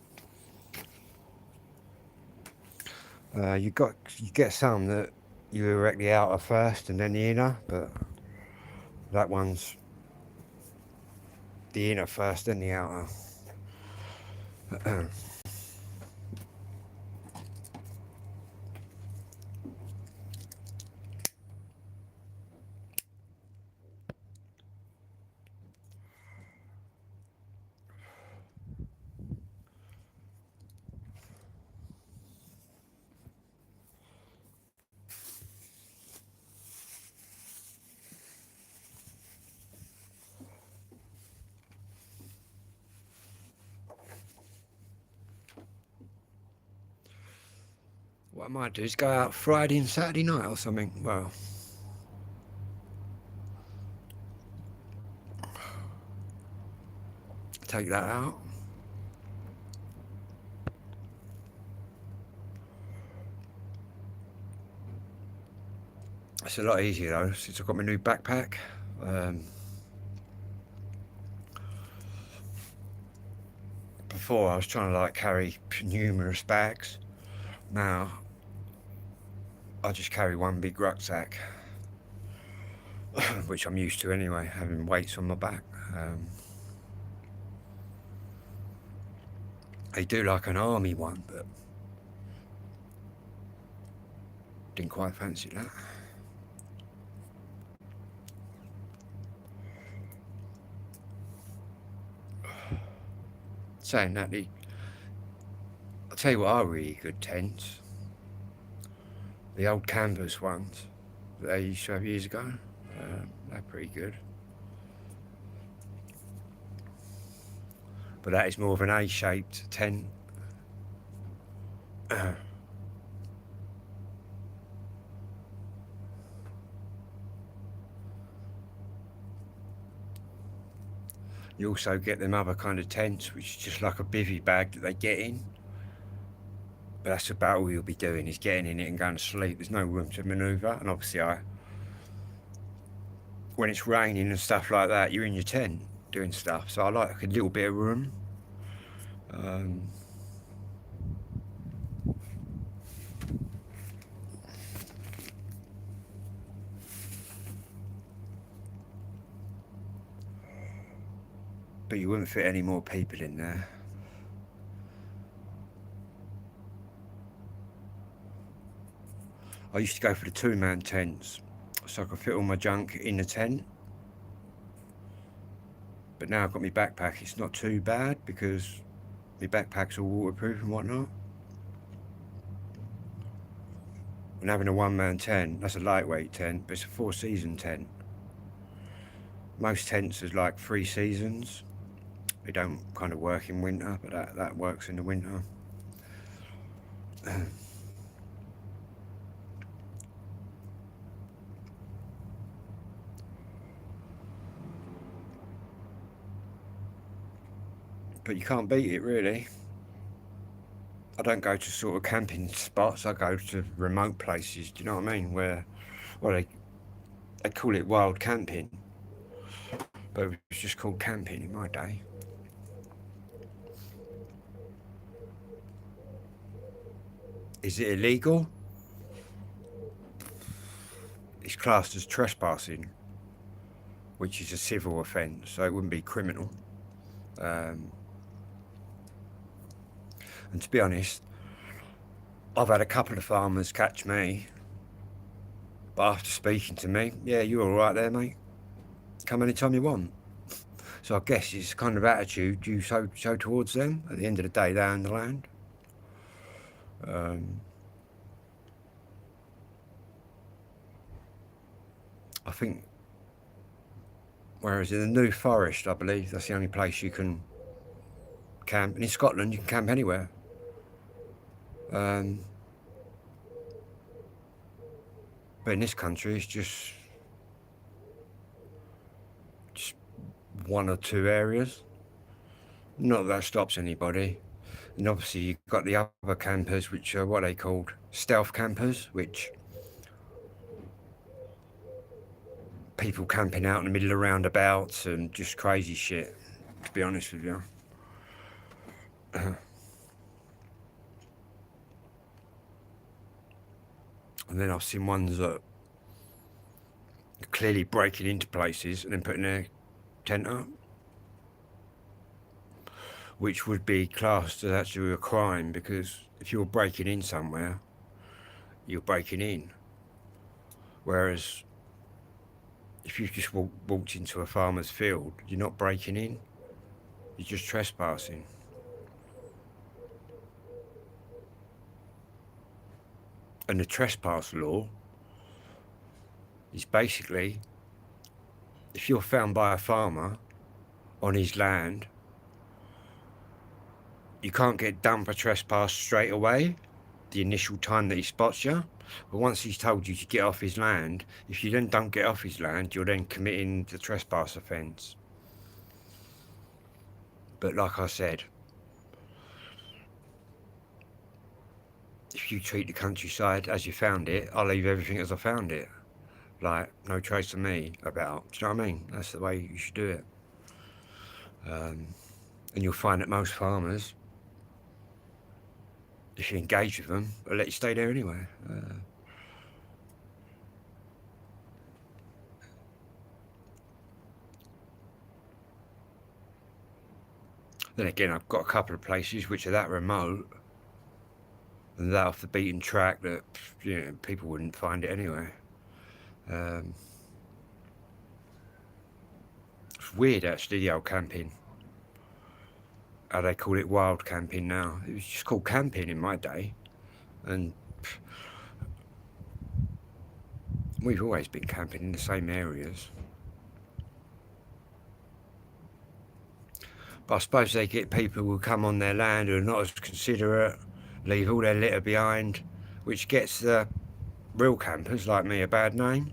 You get some that you erect the outer first and then the inner, but that one's the inner first, then the outer. might do is go out Friday and Saturday night or something. Well, take that out. It's a lot easier though since I've got my new backpack. Before I was trying to like carry numerous bags. Now I just carry one big rucksack, which I'm used to anyway, having weights on my back. They do like an army one, but didn't quite fancy that. Saying that, I'll tell you what are really good tents. The old canvas ones that they used to have years ago. They're pretty good. But that is more of an A-shaped tent. You also get them other kind of tents, which is just like a bivvy bag that they get in. But that's about all you'll be doing, is getting in it and going to sleep. There's no room to manoeuvre. And obviously when it's raining and stuff like that, you're in your tent doing stuff. So I like a little bit of room. But you wouldn't fit any more people in there. I used to go for the 2-man tents so I could fit all my junk in the tent. But now I've got my backpack, it's not too bad because my backpack's all waterproof and whatnot. And having a 1-man tent, that's a lightweight tent, but it's a 4-season tent. Most tents is like 3 seasons. They don't kind of work in winter, but that works in the winter. But you can't beat it, really. I don't go to sort of camping spots. I go to remote places. Do you know what I mean? Where, well, they call it wild camping, but it was just called camping in my day. Is it illegal? It's classed as trespassing, which is a civil offence, so it wouldn't be criminal. And to be honest, I've had a couple of farmers catch me, but after speaking to me, yeah, you're all right there, mate. Come anytime you want. So I guess it's the kind of attitude you show towards them. At the end of the day, they own the land. I think, whereas in the New Forest, I believe that's the only place you can camp. And in Scotland, you can camp anywhere. But in this country, it's just 1 or 2 areas. Not that stops anybody. And obviously you've got the other campers, which are what they called stealth campers, which people camping out in the middle of roundabouts and just crazy shit, to be honest with you. And then I've seen ones that are clearly breaking into places and then putting their tent up, which would be classed as actually a crime, because if you're breaking in somewhere, you're breaking in. Whereas if you just walked into a farmer's field, you're not breaking in, you're just trespassing. And the trespass law is basically, if you're found by a farmer on his land, you can't get done for trespass straight away. the initial time that he spots you. But once he's told you to get off his land, if you then don't get off his land, you're then committing the trespass offence. But like I said, if you treat the countryside as you found it, I'll leave everything as I found it. Like, no trace of me about. Do you know what I mean? That's the way you should do it. And you'll find that most farmers, if you engage with them, will let you stay there anyway. Then again, I've got a couple of places which are that remote and that off the beaten track that, you know, people wouldn't find it anyway. It's weird actually, the old camping. How they call it wild camping now. It was just called camping in my day. And we've always been camping in the same areas. But I suppose they get people who come on their land who are not as considerate, leave all their litter behind, which gets the real campers like me a bad name.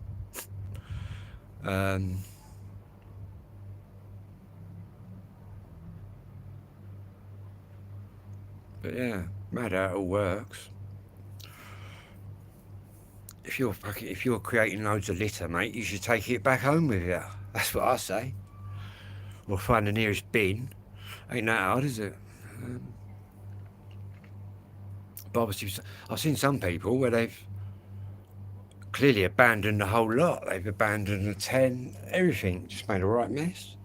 But yeah, mad how it all works. If you're creating loads of litter, mate, you should take it back home with you. That's what I say. Or find the nearest bin. Ain't that hard, is it? But obviously, I've seen some people where they've clearly abandoned the whole lot. They've abandoned the tent, everything, just made a right mess.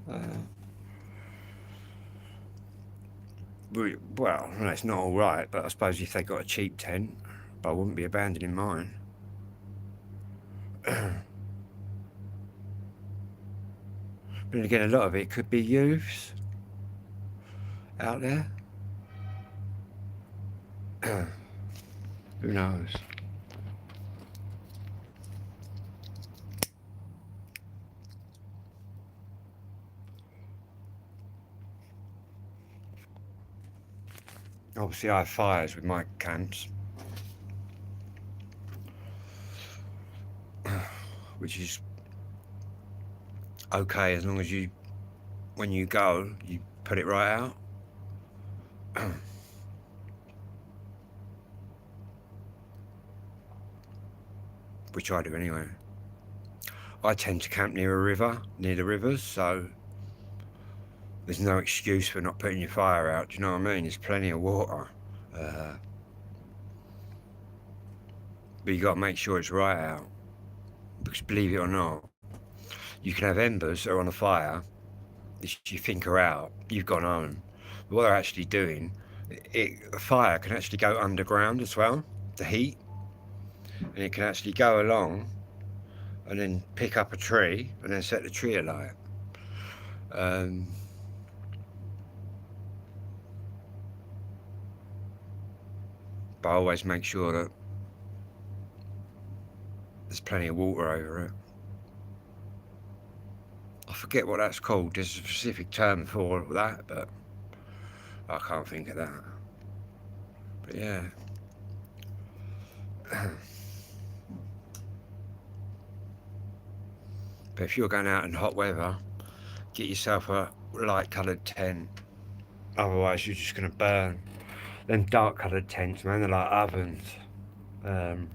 Well, no, it's not all right, but I suppose if they got a cheap tent, but I wouldn't be abandoning mine. But again, a lot of it could be youths out there. Who knows? Obviously, I have fires with my camps, which is okay as long as you, when you go, you put it right out. Which I do anyway. I tend to camp near a river, near the rivers, so there's no excuse for not putting your fire out. Do you know what I mean? There's plenty of water. But you got to make sure it's right out. Because believe it or not, you can have embers that are on a fire that you think are out, you've gone home. But what they're actually doing, a fire can actually go underground as well, the heat. And it can actually go along and then pick up a tree and then set the tree alight. But I always make sure that there's plenty of water over it. I forget what that's called. There's a specific term for that, but I can't think of that. But yeah. But if you're going out in hot weather, get yourself a light coloured tent. Otherwise you're just going to burn. Them dark coloured tents, man, they're like ovens. And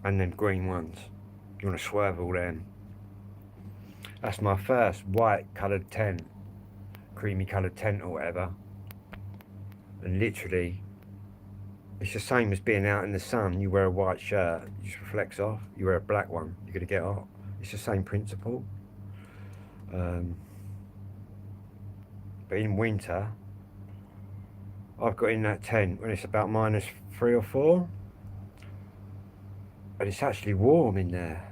them green ones. You want to swerve all them. That's my first white coloured tent. Creamy coloured tent or whatever. And literally, it's the same as being out in the sun. You wear a white shirt, it just reflects off. You wear a black one, you're going to get hot. It's the same principle. But in winter, I've got in that tent when it's about -3 or 4. And it's actually warm in there.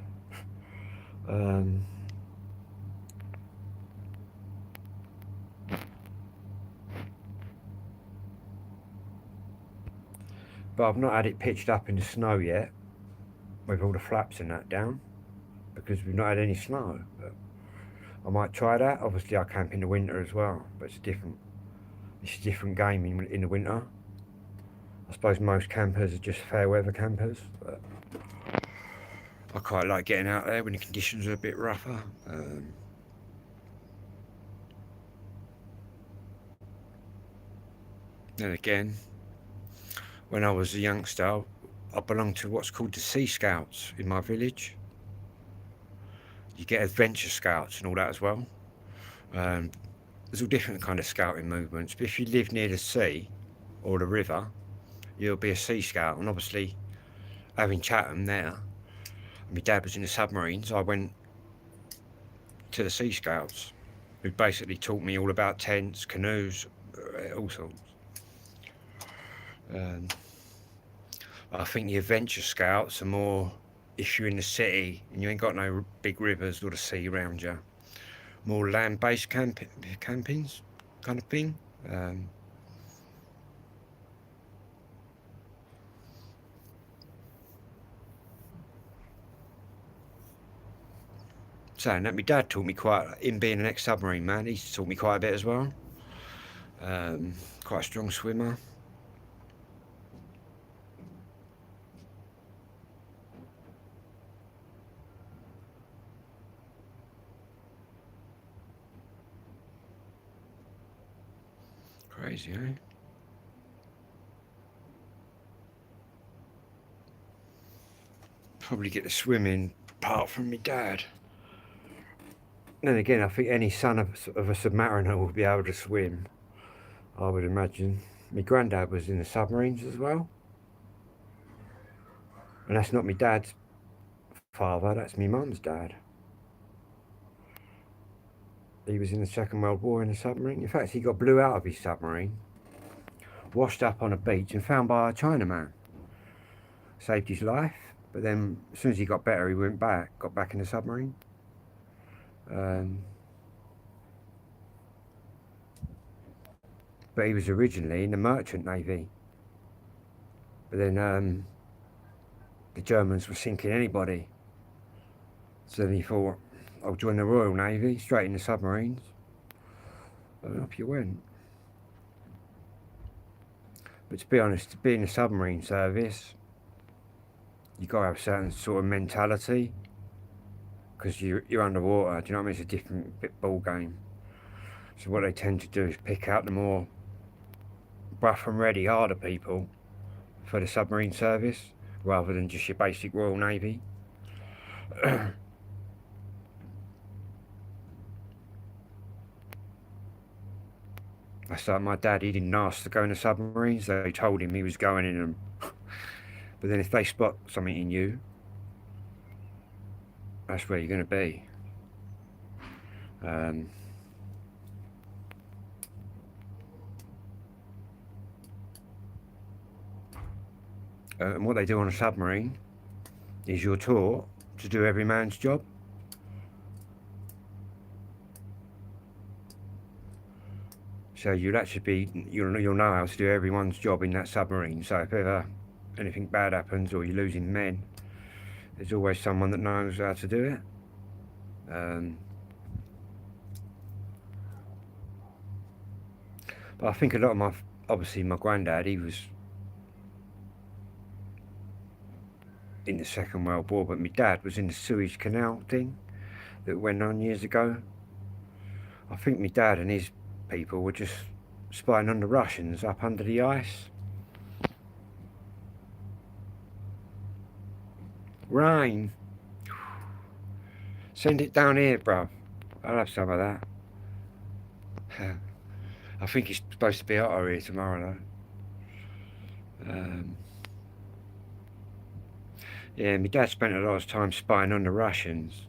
But I've not had it pitched up in the snow yet, with all the flaps and that down, because we've not had any snow. But I might try that. Obviously, I camp in the winter as well, but it's a different game in the winter. I suppose most campers are just fair weather campers, but I quite like getting out there when the conditions are a bit rougher. Then again, when I was a youngster, I belonged to what's called the Sea Scouts in my village. You get adventure scouts and all that as well. There's all different kind of scouting movements, but if you live near the sea or the river, you'll be a Sea Scout. And obviously, having Chatham there, my dad was in the submarines, I went to the Sea Scouts, who basically taught me all about tents, canoes, all sorts. I think the adventure scouts are more if you're in the city and you ain't got no big rivers or the sea around you, more land-based campings kind of thing. Saying that, my dad taught me quite, him being an ex-submarine man, he's taught me quite a bit as well. Quite a strong swimmer. Crazy, eh? Probably get the swimming apart from my dad. Then again, I think any son of a submariner will be able to swim, I would imagine. My granddad was in the submarines as well. And that's not my dad's father, that's my mum's dad. He was in the Second World War in a submarine. In fact, he got blew out of his submarine, washed up on a beach and found by a Chinaman. Saved his life, but then as soon as he got better, he got back in the submarine. But he was originally in the Merchant Navy. But then the Germans were sinking anybody. So then he thought, I'll join the Royal Navy, straight in the submarines. And up you went. But to be honest, to be in the submarine service, you've got to have a certain sort of mentality. Because you're underwater, do you know what I mean? It's a different ball game. So what they tend to do is pick out the more rough and ready, harder people for the submarine service, rather than just your basic Royal Navy. That's like my dad, he didn't ask to go in the submarines, they told him he was going in them. But then if they spot something in you, that's where you're going to be. And what they do on a submarine is you're taught to do every man's job. So you'll actually be, you'll know how to do everyone's job in that submarine. So if ever anything bad happens or you're losing men, there's always someone that knows how to do it. But I think a lot of obviously my granddad, he was in the Second World War, but my dad was in the Suez Canal thing that went on years ago. I think my dad and his people were just spying on the Russians up under the ice. Rain. Send it down here, bruv. I'll have some of that. I think it's supposed to be hotter here tomorrow, though. Yeah, my dad spent a lot of time spying on the Russians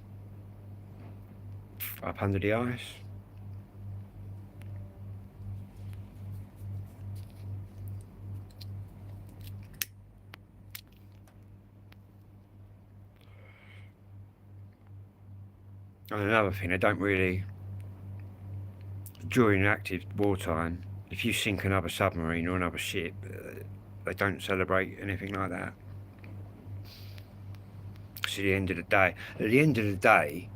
up under the ice. And another thing, they don't really, during active wartime, if you sink another submarine or another ship, they don't celebrate anything like that. Because at the end of the day,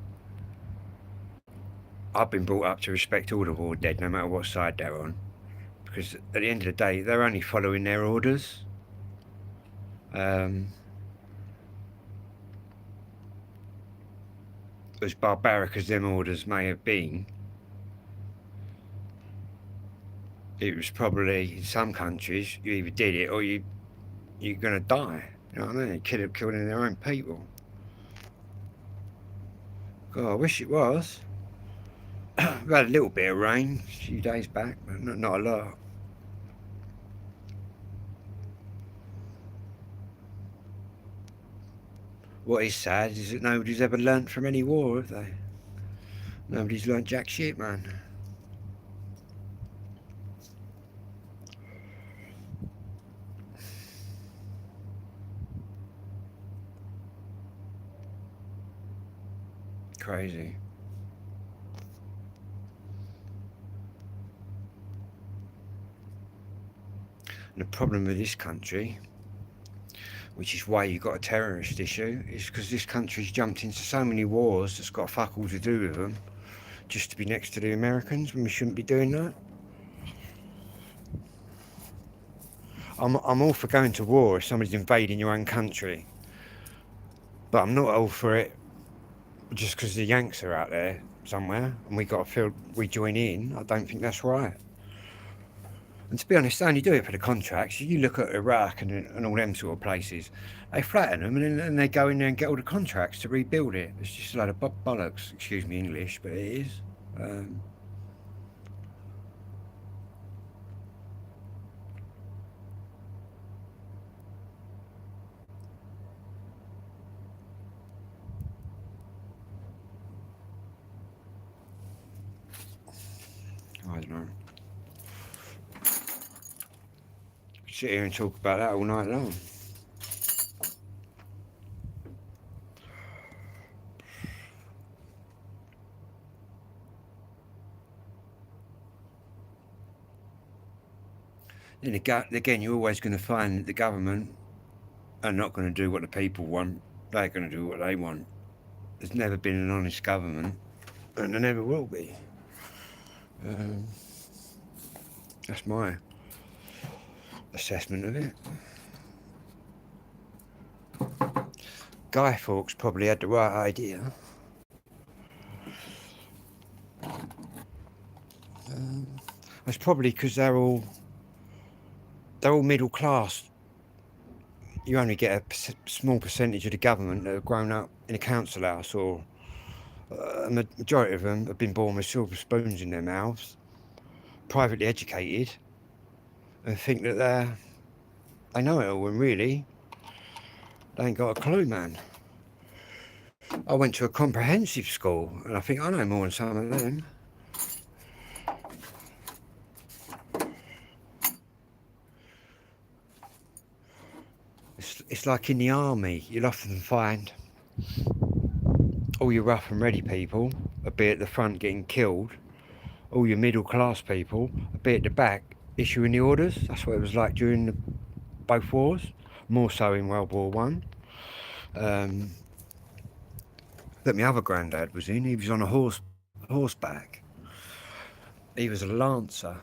I've been brought up to respect all the war dead, no matter what side they're on. Because at the end of the day, they're only following their orders. As barbaric as them orders may have been, it was probably, in some countries, you either did it or you're going to die. You know what I mean? Killing their own people. God, I wish it was. We had a little bit of rain a few days back, but not a lot. What is sad is that nobody's ever learnt from any war, have they? Nobody's learnt jack shit, man. Crazy. And the problem with this country, which is why you've got a terrorist issue, is because this country's jumped into so many wars that's got fuck all to do with them, just to be next to the Americans when we shouldn't be doing that. I'm all for going to war if somebody's invading your own country, but I'm not all for it just because the Yanks are out there somewhere and we got to feel we join in. I don't think that's right. And to be honest, they only do it for the contracts. You look at Iraq and all them sort of places, they flatten them and then they go in there and get all the contracts to rebuild it. It's just a load of bollocks, excuse me English, but it is. I don't know. Sit here and talk about that all night long. Then again, you're always going to find that the government are not going to do what the people want. They're going to do what they want. There's never been an honest government, and there never will be. That's my assessment of it. Guy Fawkes probably had the right idea. It's probably because they're all middle class. You only get a small percentage of the government that have grown up in a council house, or a majority of them have been born with silver spoons in their mouths, privately educated, and think that they know it all, when really they ain't got a clue, man. I went to a comprehensive school and I think I know more than some of them. It's like in the army, you'll often find all your rough and ready people will be at the front getting killed, all your middle class people will be at the back issuing the orders. That's what it was like during both wars, more so in World War One. That my other granddad was in, he was on a horseback. He was a lancer.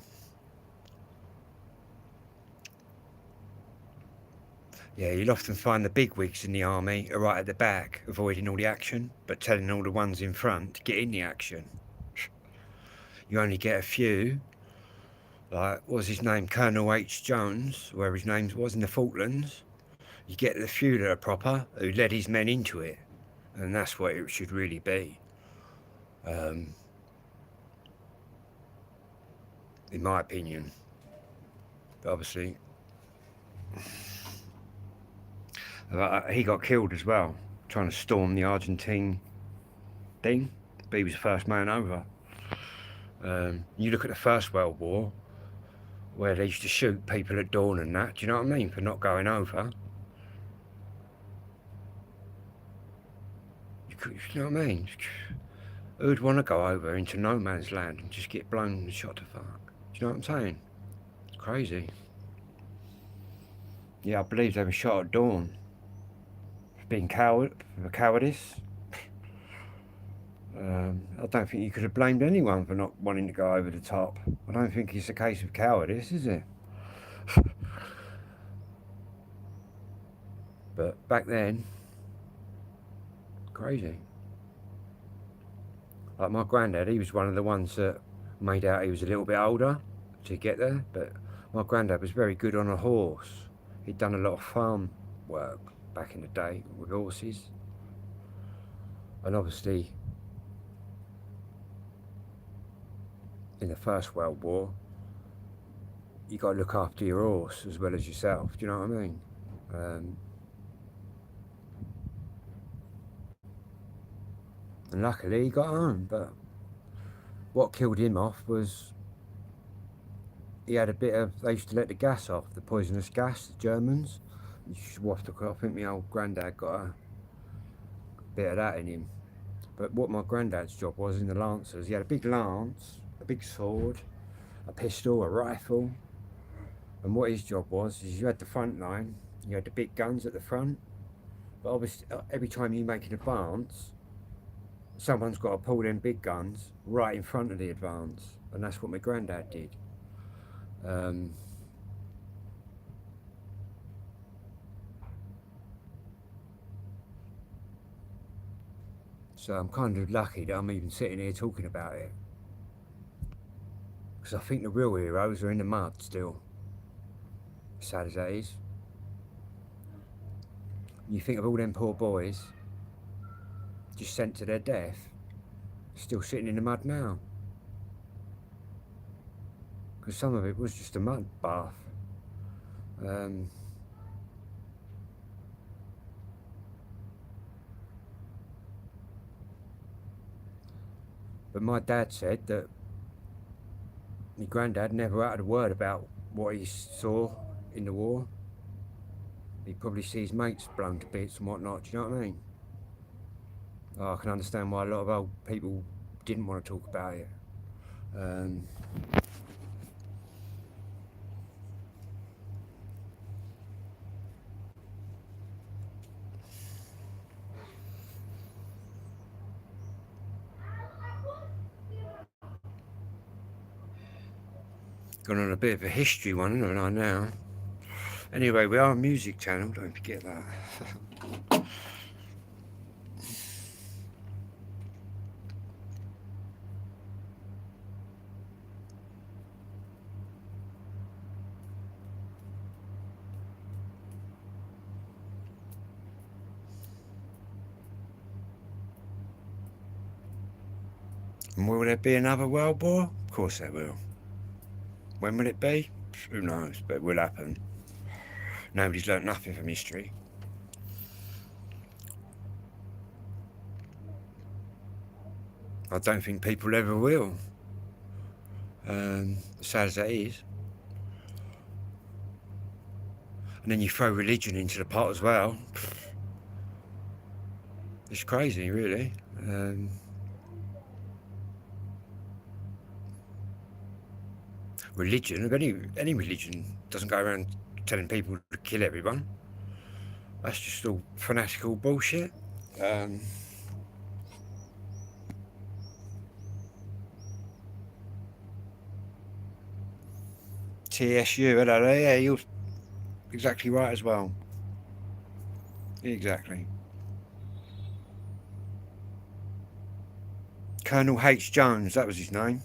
Yeah, you'll often find the bigwigs in the army are right at the back, avoiding all the action, but telling all the ones in front to get in the action. You only get a few, like, what was his name, Colonel H. Jones, wherever his name was, in the Falklands. You get the few that are proper, who led his men into it, and that's what it should really be. In my opinion. But obviously, he got killed as well, trying to storm the Argentine thing, but he was the first man over. You look at the First World War, where they used to shoot people at dawn and that, do you know what I mean, for not going over. You know what I mean? Who'd want to go over into no man's land and just get blown and shot to fuck? Do you know what I'm saying? It's crazy. Yeah, I believe they were shot at dawn. Being cowardice. I don't think you could have blamed anyone for not wanting to go over the top. I don't think it's a case of cowardice, is it? But back then, crazy. Like my granddad, he was one of the ones that made out he was a little bit older to get there, but my granddad was very good on a horse. He'd done a lot of farm work back in the day with horses. And obviously, in the First World War, you got to look after your horse as well as yourself. Do you know what I mean? And luckily, he got home. But what killed him off was he had a bit of. They used to let the gas off, the poisonous gas, the Germans. You should waft across. I think my old granddad got a bit of that in him. But what my granddad's job was in the Lancers, he had a big lance, a big sword, a pistol, a rifle. And what his job was is you had the front line, you had the big guns at the front, but obviously every time you make an advance, someone's got to pull them big guns right in front of the advance, and that's what my granddad did. So I'm kind of lucky that I'm even sitting here talking about it, because I think the real heroes are in the mud still, sad as that is. You think of all them poor boys just sent to their death, still sitting in the mud now. Because some of it was just a mud bath. But my dad said that my granddad never uttered a word about what he saw in the war. He'd probably see his mates blown to bits and whatnot, do you know what I mean? Oh, I can understand why a lot of old people didn't want to talk about it. Gone on a bit of a history one, haven't I now? Anyway, we are a music channel, don't forget that. And will there be another world war? Of course there will. When will it be? Who knows, but it will happen. Nobody's learnt nothing from history. I don't think people ever will. Sad as that is. And then you throw religion into the pot as well. It's crazy, really. Religion, of any religion, doesn't go around telling people to kill everyone. That's just all fanatical bullshit. TSU, hello there. Yeah, you're exactly right as well. Exactly. Colonel H. Jones, that was his name.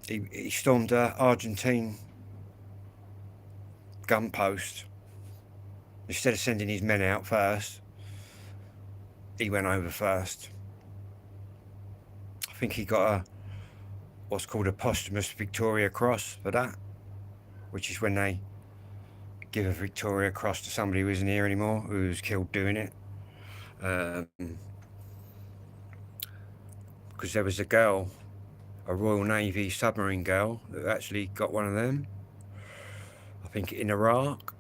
He stormed a Argentine gun post. Instead of sending his men out first, he went over first. I think he got what's called a posthumous Victoria Cross for that, which is when they give a Victoria Cross to somebody who isn't here anymore, who was killed doing it. Because there was a girl, a Royal Navy submarine girl, that actually got one of them. I think in Iraq.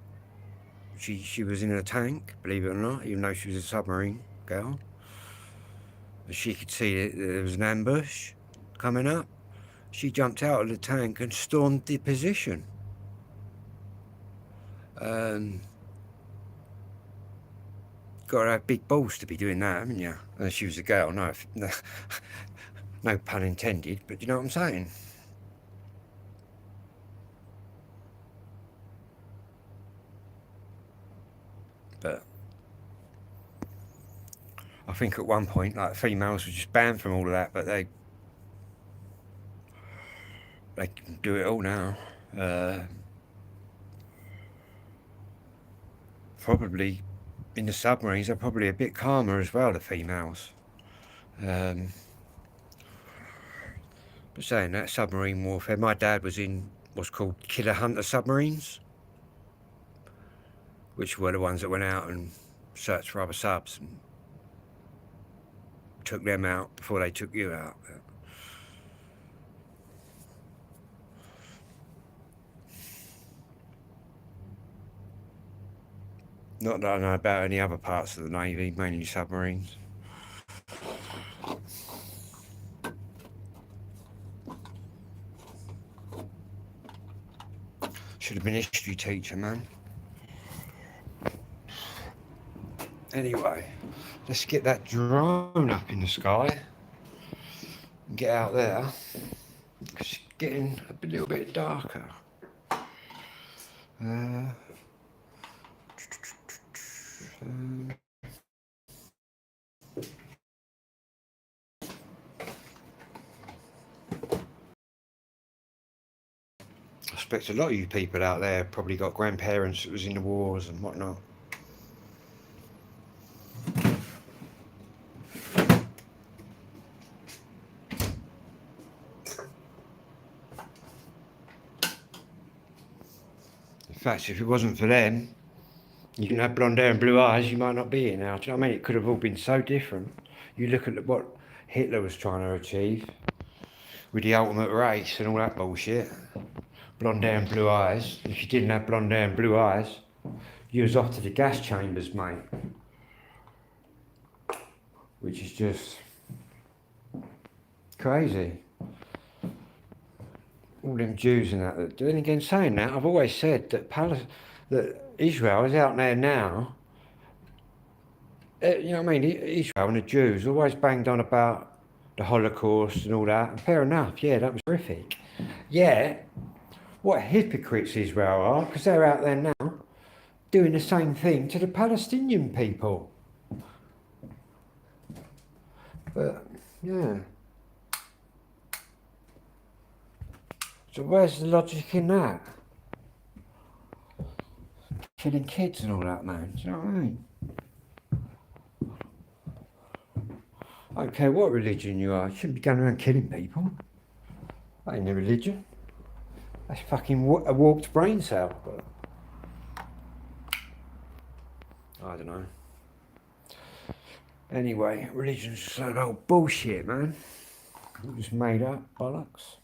She was in a tank, believe it or not, even though she was a submarine girl. She could see that there was an ambush coming up. She jumped out of the tank and stormed the position. Got to have big balls to be doing that, haven't you? She was a girl, no pun intended, but you know what I'm saying? I think at one point, like, females were just banned from all of that, but they can do it all now. Probably in the submarines, they're probably a bit calmer as well, the females. But saying that, submarine warfare, my dad was in what's called killer hunter submarines, which were the ones that went out and searched for other subs and took them out before they took you out. Not that I know about any other parts of the Navy, mainly submarines. Should have been a history teacher, man. Anyway, let's get that drone up in the sky and get out there. It's getting a little bit darker. I expect a lot of you people out there probably got grandparents that was in the wars and whatnot. In fact, if it wasn't for them, you didn't have blonde hair and blue eyes, you might not be here now. Do you know what I mean? It could have all been so different. You look at what Hitler was trying to achieve with the ultimate race and all that bullshit. Blonde hair and blue eyes. If you didn't have blonde hair and blue eyes, you was off to the gas chambers, mate. Which is just crazy. All them Jews and that. Then again, saying that, I've always said that Israel is out there now. You know what I mean? Israel and the Jews always banged on about the Holocaust and all that. And fair enough, yeah, that was horrific. Yeah, what hypocrites Israel are, because they're out there now doing the same thing to the Palestinian people. But, yeah. So where's the logic in that? Killing kids and all that, man. Do you know what I mean? I don't care what religion you are. You shouldn't be going around killing people. That ain't a religion. That's fucking a warped brain cell. But I don't know. Anyway, religion's just an old bullshit, man. Just made up bollocks.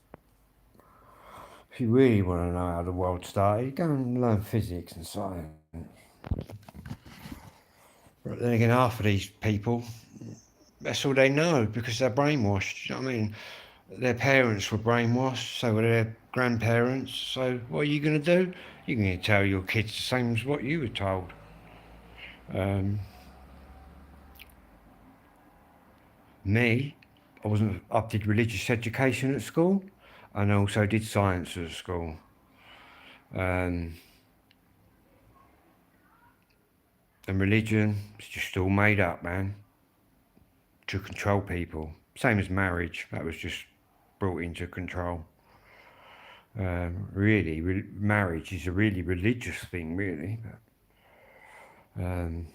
If you really want to know how the world started, go and learn physics and science. But then again, half of these people, that's all they know because they're brainwashed. You know what I mean? Their parents were brainwashed, so were their grandparents. So what are you going to do? You're going to tell your kids the same as what you were told. Me, I did religious education at school, and I also did science at school. And religion is just all made up, man, to control people. Same as marriage, that was just brought into control. Marriage is a really religious thing, really. But, and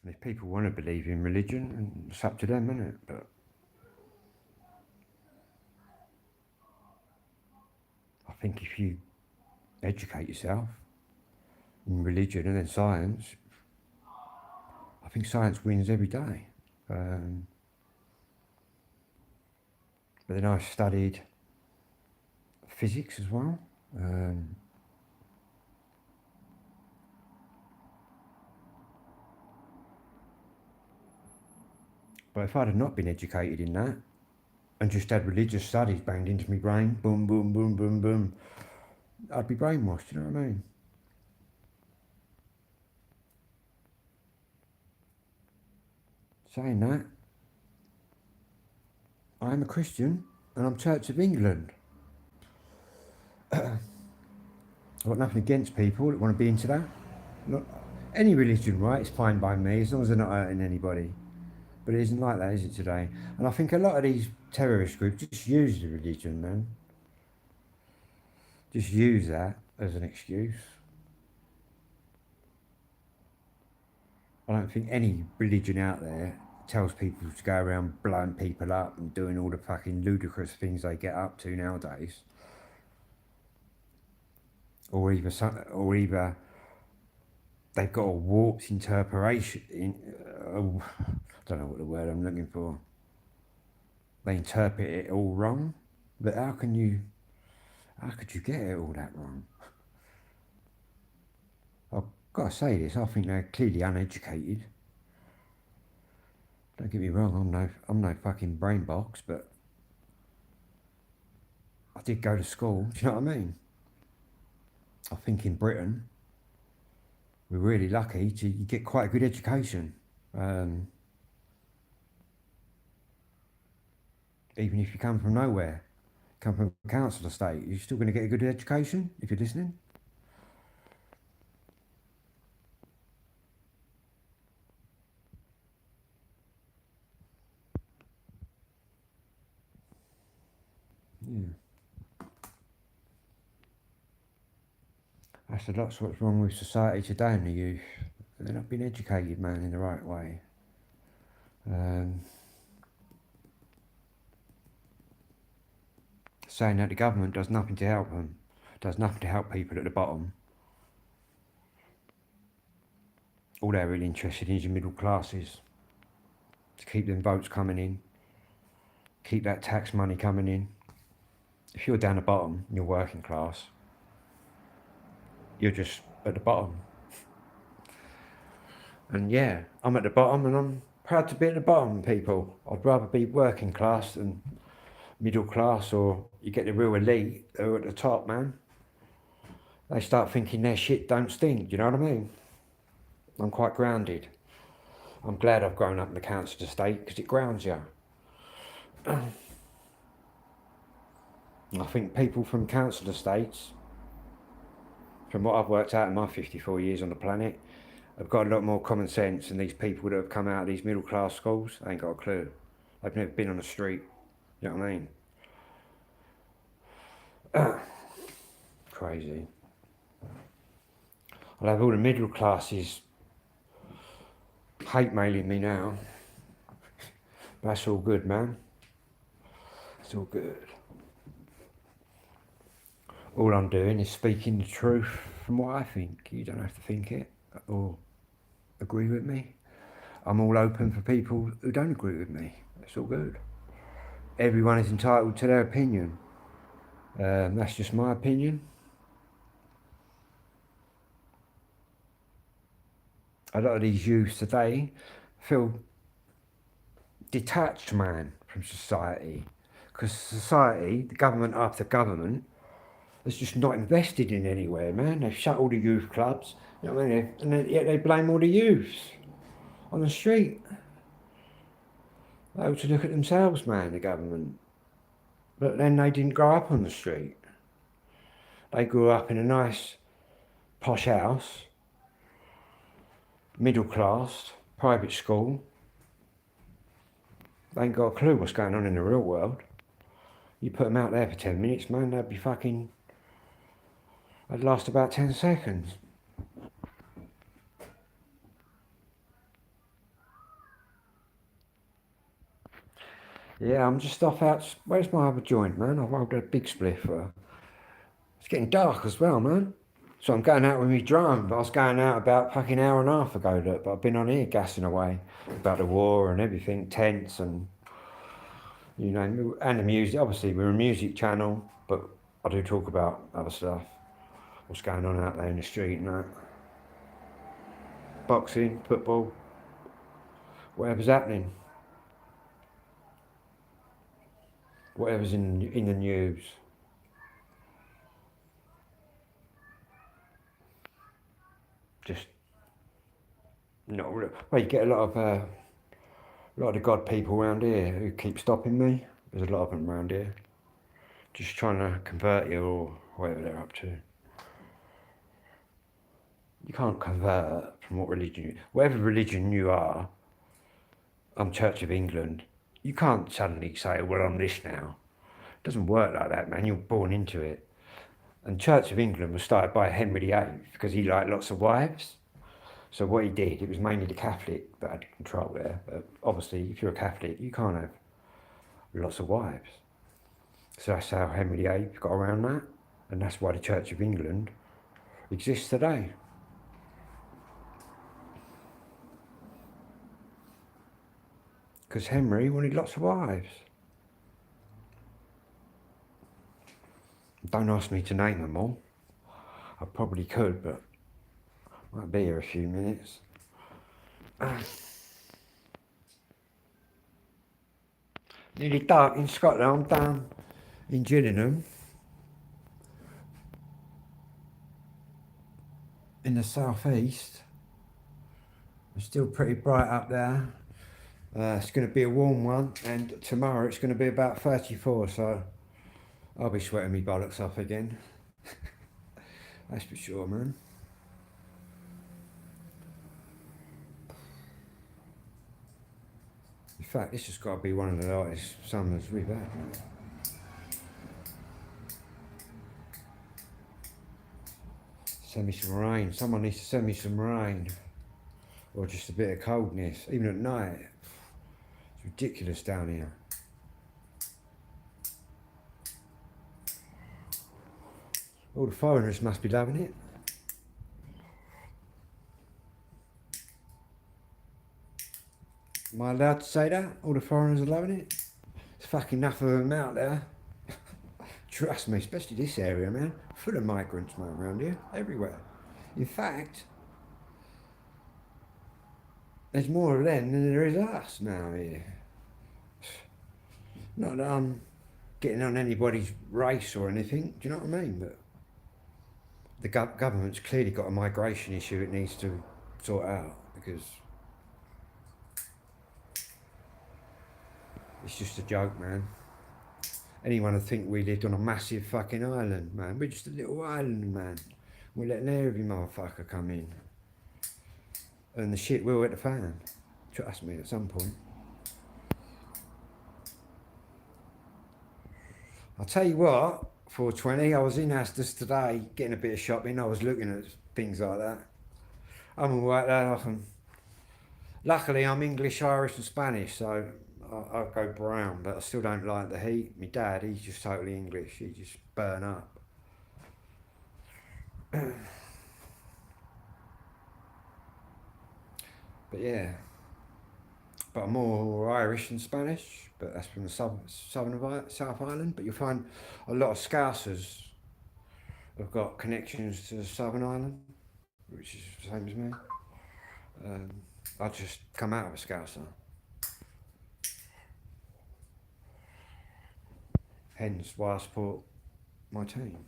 if people want to believe in religion, it's up to them, isn't it? But I think if you educate yourself in religion and then science, I think science wins every day. But then I studied physics as well. But if I'd have not been educated in that and just had religious studies banged into my brain, boom, boom, boom, boom, boom, I'd be brainwashed, you know what I mean? Saying that, I'm a Christian and I'm Church of England. I've got nothing against people that want to be into that. Not any religion, right? It's fine by me as long as they're not hurting anybody. But it isn't like that, is it today? And I think a lot of these terrorist groups just use the religion, man. Just use that as an excuse. I don't think any religion out there tells people to go around blowing people up and doing all the fucking ludicrous things they get up to nowadays. Or either they've got a warped interpretation. I don't know what the word I'm looking for. They interpret it all wrong. But how could you get it all that wrong? I've got to say this, I think they're clearly uneducated. Don't get me wrong, I'm no fucking brain box, but I did go to school, do you know what I mean? I think in Britain, we're really lucky to get quite a good education. Even if you come from nowhere, come from a council estate, you're still going to get a good education if you're listening. Yeah. That's what's wrong with society today and the youth. They're not being educated, man, in the right way. Saying that the government does nothing to help them, does nothing to help people at the bottom. All they're really interested in is your middle classes. To keep them votes coming in, keep that tax money coming in. If you're down the bottom, you're working class, you're just at the bottom. And yeah, I'm at the bottom and I'm proud to be at the bottom, people. I'd rather be working class than middle class, or you get the real elite who are at the top, man. They start thinking their shit don't stink, do you know what I mean? I'm quite grounded. I'm glad I've grown up in the council estate because it grounds you. I think people from council estates, from what I've worked out in my 54 years on the planet, have got a lot more common sense than these people that have come out of these middle class schools. They ain't got a clue. They've never been on the street. You know what I mean? Crazy. I'll have all the middle classes hate mailing me now. That's all good, man. It's all good. All I'm doing is speaking the truth from what I think. You don't have to think it or agree with me. I'm all open for people who don't agree with me. It's all good. Everyone is entitled to their opinion. That's just my opinion. A lot of these youths today feel detached, man, from society. Because society, the government after government, is just not invested in anywhere, man. They've shut all the youth clubs, you know what I mean? And yet they blame all the youths on the street. They ought to look at themselves, man, the government. But then they didn't grow up on the street. They grew up in a nice, posh house, middle class, private school. They ain't got a clue what's going on in the real world. You put them out there for 10 minutes, man, they'd be fucking... They'd last about 10 seconds. Yeah, I'm just off out... Where's my other joint, man? I've rolled a big spliff. It's getting dark as well, man. So I'm going out with me drone. I was going out about fucking hour and a half ago, look, but I've been on here gassing away about the war and everything, tents and, you know, and the music. Obviously, we're a music channel, but I do talk about other stuff. What's going on out there in the street and that. Boxing, football, whatever's happening. Whatever's in the news. Just not real. Well, you get a lot of the God people around here who keep stopping me. There's a lot of them around here, just trying to convert you or whatever they're up to. You can't convert from whatever religion you are. I'm Church of England. You can't suddenly say, well, I'm this now. It doesn't work like that, man. You're born into it. And Church of England was started by Henry VIII because he liked lots of wives. So what he did, it was mainly the Catholic that had control there. But obviously, if you're a Catholic, you can't have lots of wives. So that's how Henry VIII got around that. And that's why the Church of England exists today. Because Henry wanted lots of wives. Don't ask me to name them all. I probably could, but I might be here a few minutes. Nearly dark in Scotland. I'm down in Gillingham, in the southeast. It's still pretty bright up there. It's going to be a warm one, and tomorrow it's going to be about 34, so I'll be sweating me bollocks off again. That's for sure, man. In fact, this has got to be one of the lightest summers we've had, man. Send me some rain. Someone needs to send me some rain. Or just a bit of coldness, even at night. It's ridiculous down here. All the foreigners must be loving it. Am I allowed to say that? All the foreigners are loving it? There's fucking enough of them out there. Trust me, especially this area, man. Full of migrants, man, around here. Everywhere. In fact, there's more of them than there is us now here. Not that I'm getting on anybody's race or anything, do you know what I mean? But the government's clearly got a migration issue it needs to sort out, because it's just a joke, man. Anyone would think we lived on a massive fucking island, man. We're just a little island, man. We're letting every motherfucker come in. And the shit will hit the fan. Trust me, at some point. I'll tell you what, 420, I was in Asda's today getting a bit of shopping. I was looking at things like that. I'm alright that often. Luckily, I'm English, Irish and Spanish, so I'll go brown, but I still don't like the heat. My dad, he's just totally English. He just burn up. But yeah. But I'm more Irish than Spanish, but that's from the South Island. But you'll find a lot of Scousers have got connections to the Southern Island, which is the same as me. I just come out of a Scouser. Hence why I support my team.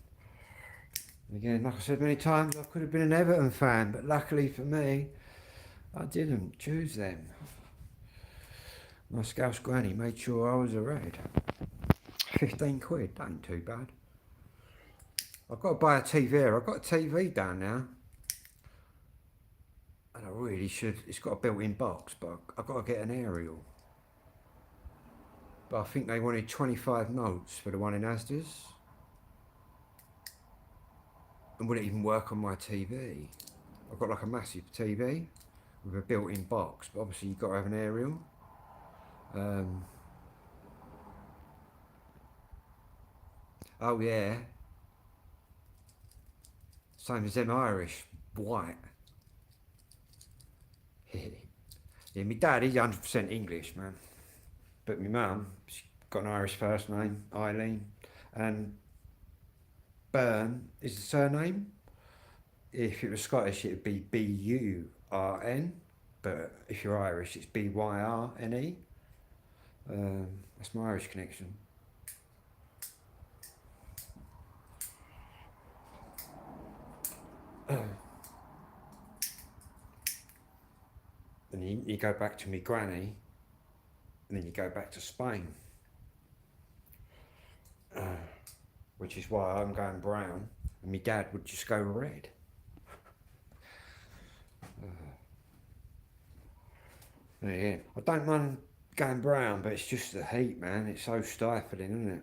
And again, like I said many times, I could have been an Everton fan, but luckily for me, I didn't choose them. My Scouse granny made sure I was a red. 15 quid, that ain't too bad. I've got to buy a TV. I've got a TV down now. And I really should. It's got a built-in box, but I've got to get an aerial. But I think they wanted 25 notes for the one in Asda's. And would it even work on my TV? I've got like a massive TV with a built-in box, but obviously you've got to have an aerial. Oh yeah. Same as them Irish, white. Yeah, my dad, he's 100% English, man. But my mum, she's got an Irish first name, Eileen, and Byrne is the surname. If it was Scottish, it'd be B-U-R-N, but if you're Irish, it's B-Y-R-N-E. That's my Irish connection. And you go back to me granny, and then you go back to Spain, which is why I'm going brown, and my dad would just go red. Yeah, I don't mind going brown, but it's just the heat, man. It's so stifling, isn't it?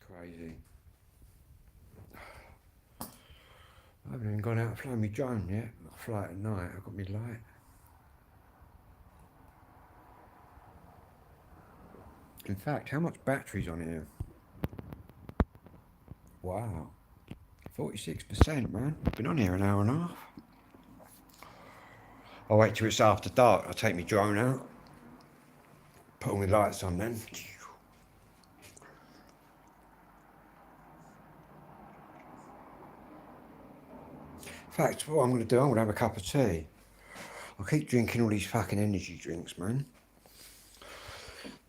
Crazy. I haven't even gone out and flown my drone yet. I fly at night. I've got my light. In fact, how much battery's on here? Wow, 46%, man. I've been on here an hour and a half. I'll wait till it's after dark. I'll take my drone out, put all my lights on then. In fact, what I'm going to do, I'm going to have a cup of tea. I keep drinking all these fucking energy drinks, man.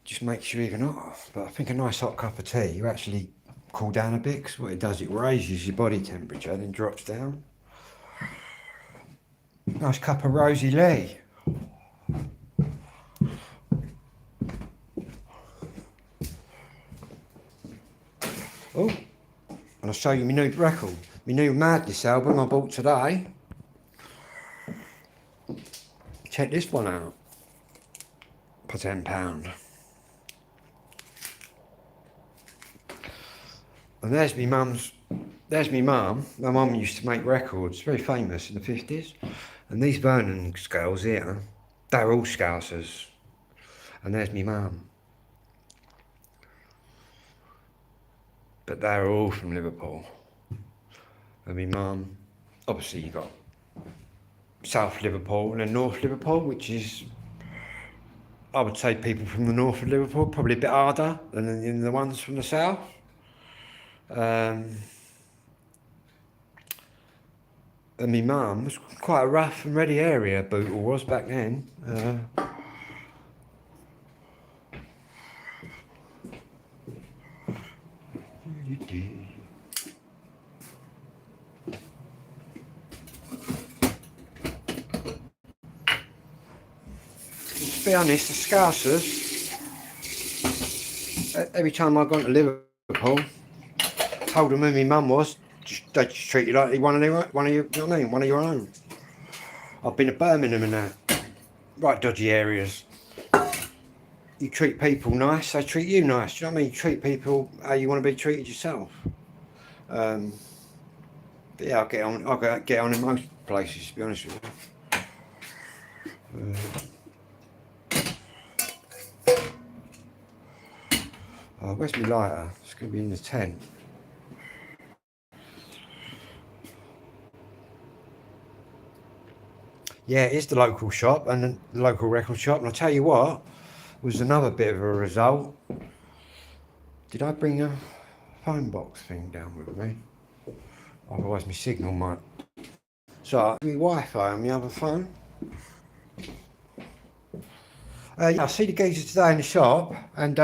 Just makes you even off. But I think a nice hot cup of tea, you actually cool down a bit, because what it does, it raises your body temperature, then drops down. Nice cup of Rosie Lee. Oh, and I'll show you my new record. My new Madness album I bought today. Check this one out. For £10. And there's me mum's, there's me mum. My mum used to make records, very famous in the 50s. And these Vernon girls here, they're all Scousers. And there's me mum. But they're all from Liverpool. And me mum, obviously you got South Liverpool and then North Liverpool, which is, I would say people from the north of Liverpool, probably a bit harder than the ones from the south. And my mum was quite a rough and ready area, Bootle was back then. To be honest, the Scousers, every time I've gone to Liverpool, told them who my mum was, they just treat you like one of you know what I mean, one of your own. I've been to Birmingham and that, right dodgy areas. You treat people nice, they treat you nice. Do you know what I mean? You treat people how you want to be treated yourself. But yeah, I'll get on in most places, to be honest with you. Where's my lighter? It's going to be in the tent. Yeah, it's the local shop and the local record shop. And I'll tell you what, was another bit of a result. Did I bring a phone box thing down with me? Otherwise my signal might. So, my Wi-Fi on the other phone. Yeah, I see the geezer today in the shop and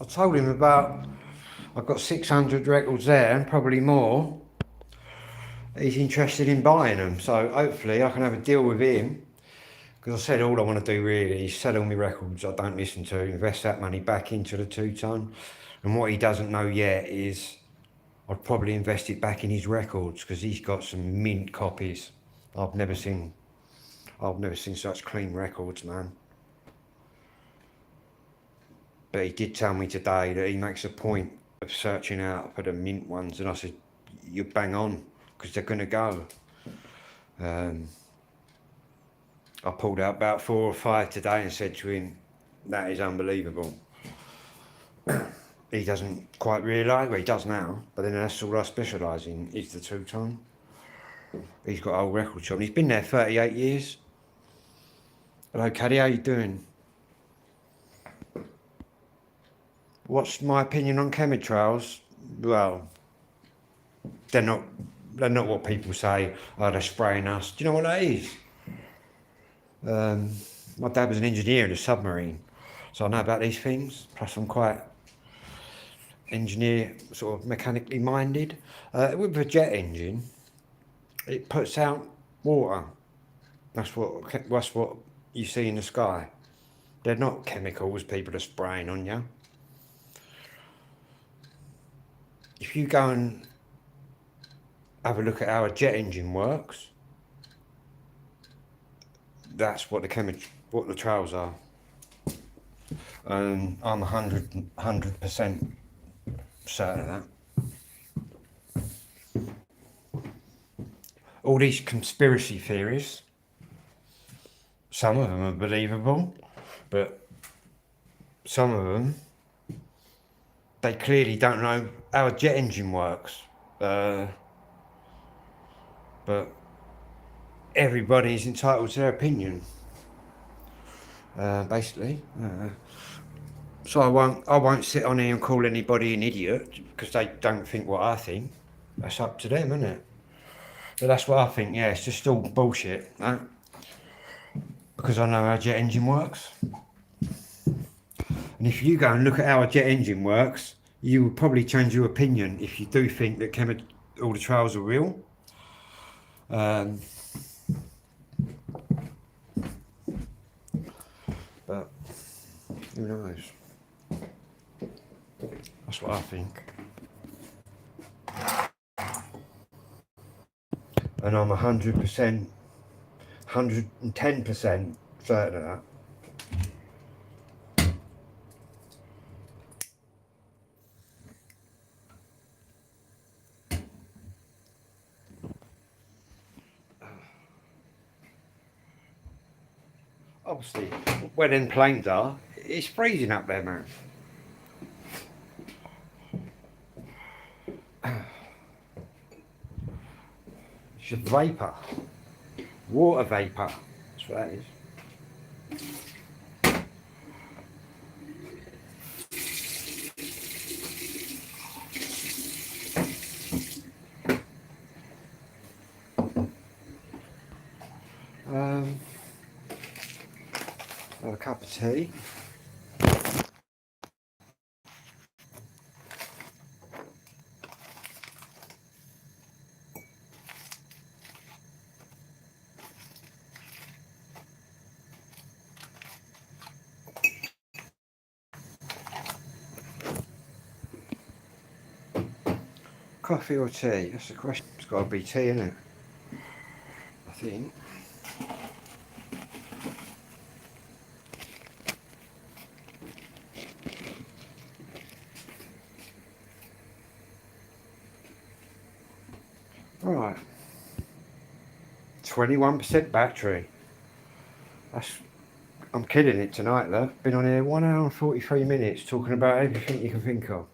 I told him about, I've got 600 records there and probably more. He's interested in buying them, so hopefully I can have a deal with him. Because I said all I want to do really is sell all my records I don't listen to, invest that money back into the two-ton. And what he doesn't know yet is I'd probably invest it back in his records because he's got some mint copies. I've never seen such clean records, man. But he did tell me today that he makes a point of searching out for the mint ones, and I said, "You bang on, because they're gonna go." I pulled out about 4 or 5 today and said to him, "That is unbelievable." He doesn't quite realise, well he does now, but then that's all I specialise in, is the two-ton. He's got an old record shop and he's been there 38 years. Hello Caddy, how you doing? What's my opinion on chemtrails? Well, they're not what people say, oh they're spraying us. Do you know what that is? My dad was an engineer in a submarine, so I know about these things, plus I'm quite engineer, sort of mechanically minded. With a jet engine, it puts out water. That's what you see in the sky. They're not chemicals people are spraying on you. if you go and have a look at how a jet engine works, that's what the trails are. And I'm 100% certain of that. All these conspiracy theories, some of them are believable, but some of them, they clearly don't know how a jet engine works. But everybody's entitled to their opinion, basically. So I won't sit on here and call anybody an idiot because they don't think what I think. That's up to them, isn't it? But that's what I think. Yeah, it's just all bullshit, right? Because I know how a jet engine works. And if you go and look at how a jet engine works, you will probably change your opinion if you do think that all the trails are real. But who knows? That's what I think. And I'm 100%, 110% certain of that. Obviously, where them planes are, it's freezing up there, man. It's just vapour. Water vapour. That's what that is. Have a cup of tea. Coffee or tea? That's the question. It's got to be tea, isn't it? I think. Right. 21% battery. I'm killing it tonight, though. Been on here 1 hour and 43 minutes talking about everything you can think of.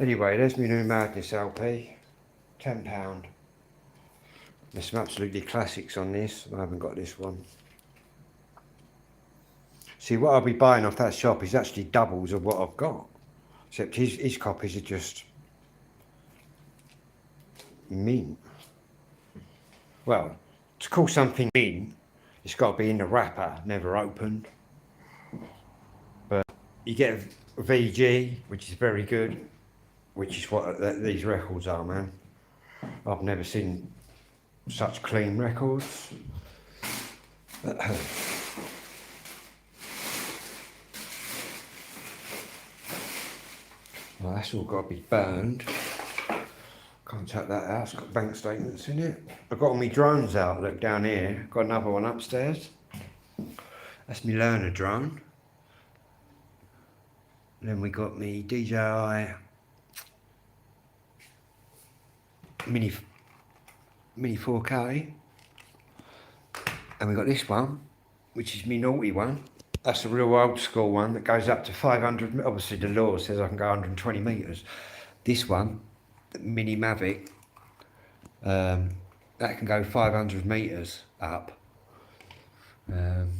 Anyway, there's my new Madness LP. £10. There's some absolutely classics on this. I haven't got this one. See, what I'll be buying off that shop is actually doubles of what I've got. Except his copies are just mint. Well, to call something mint, it's got to be in the wrapper, never opened. But you get a VG, which is very good, which is what these records are, man. I've never seen such clean records. Well, that's all got to be burned. Can't take that out, it's got bank statements in it. I've got all my drones out, look down here. Got another one upstairs. That's my learner drone. Then we got me DJI Mini 4K. And we got this one, which is my naughty one. That's a real old school one that goes up to 500, obviously the law says I can go 120 metres. This one, the Mini Mavic, that can go 500 metres up. Then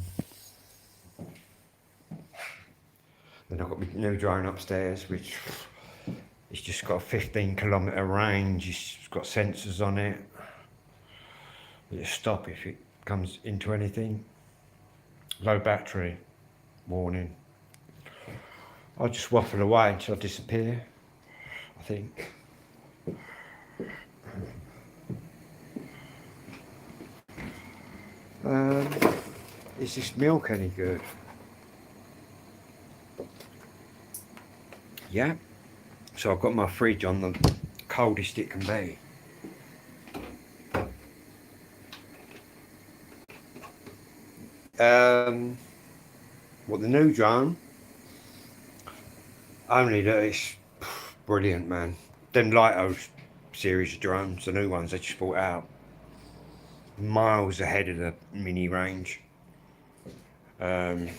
I've got my new drone upstairs, which it's just got a 15-kilometre range. It's got sensors on it. It'll stop if it comes into anything. Low battery, warning. I'll just waffle away until I disappear, I think. Is this milk any good? Yeah, So I've got my fridge on the coldest it can be. What, the new drone? Only that it's brilliant, man. Them Lito series of drones, the new ones they just brought out, miles ahead of the mini range. And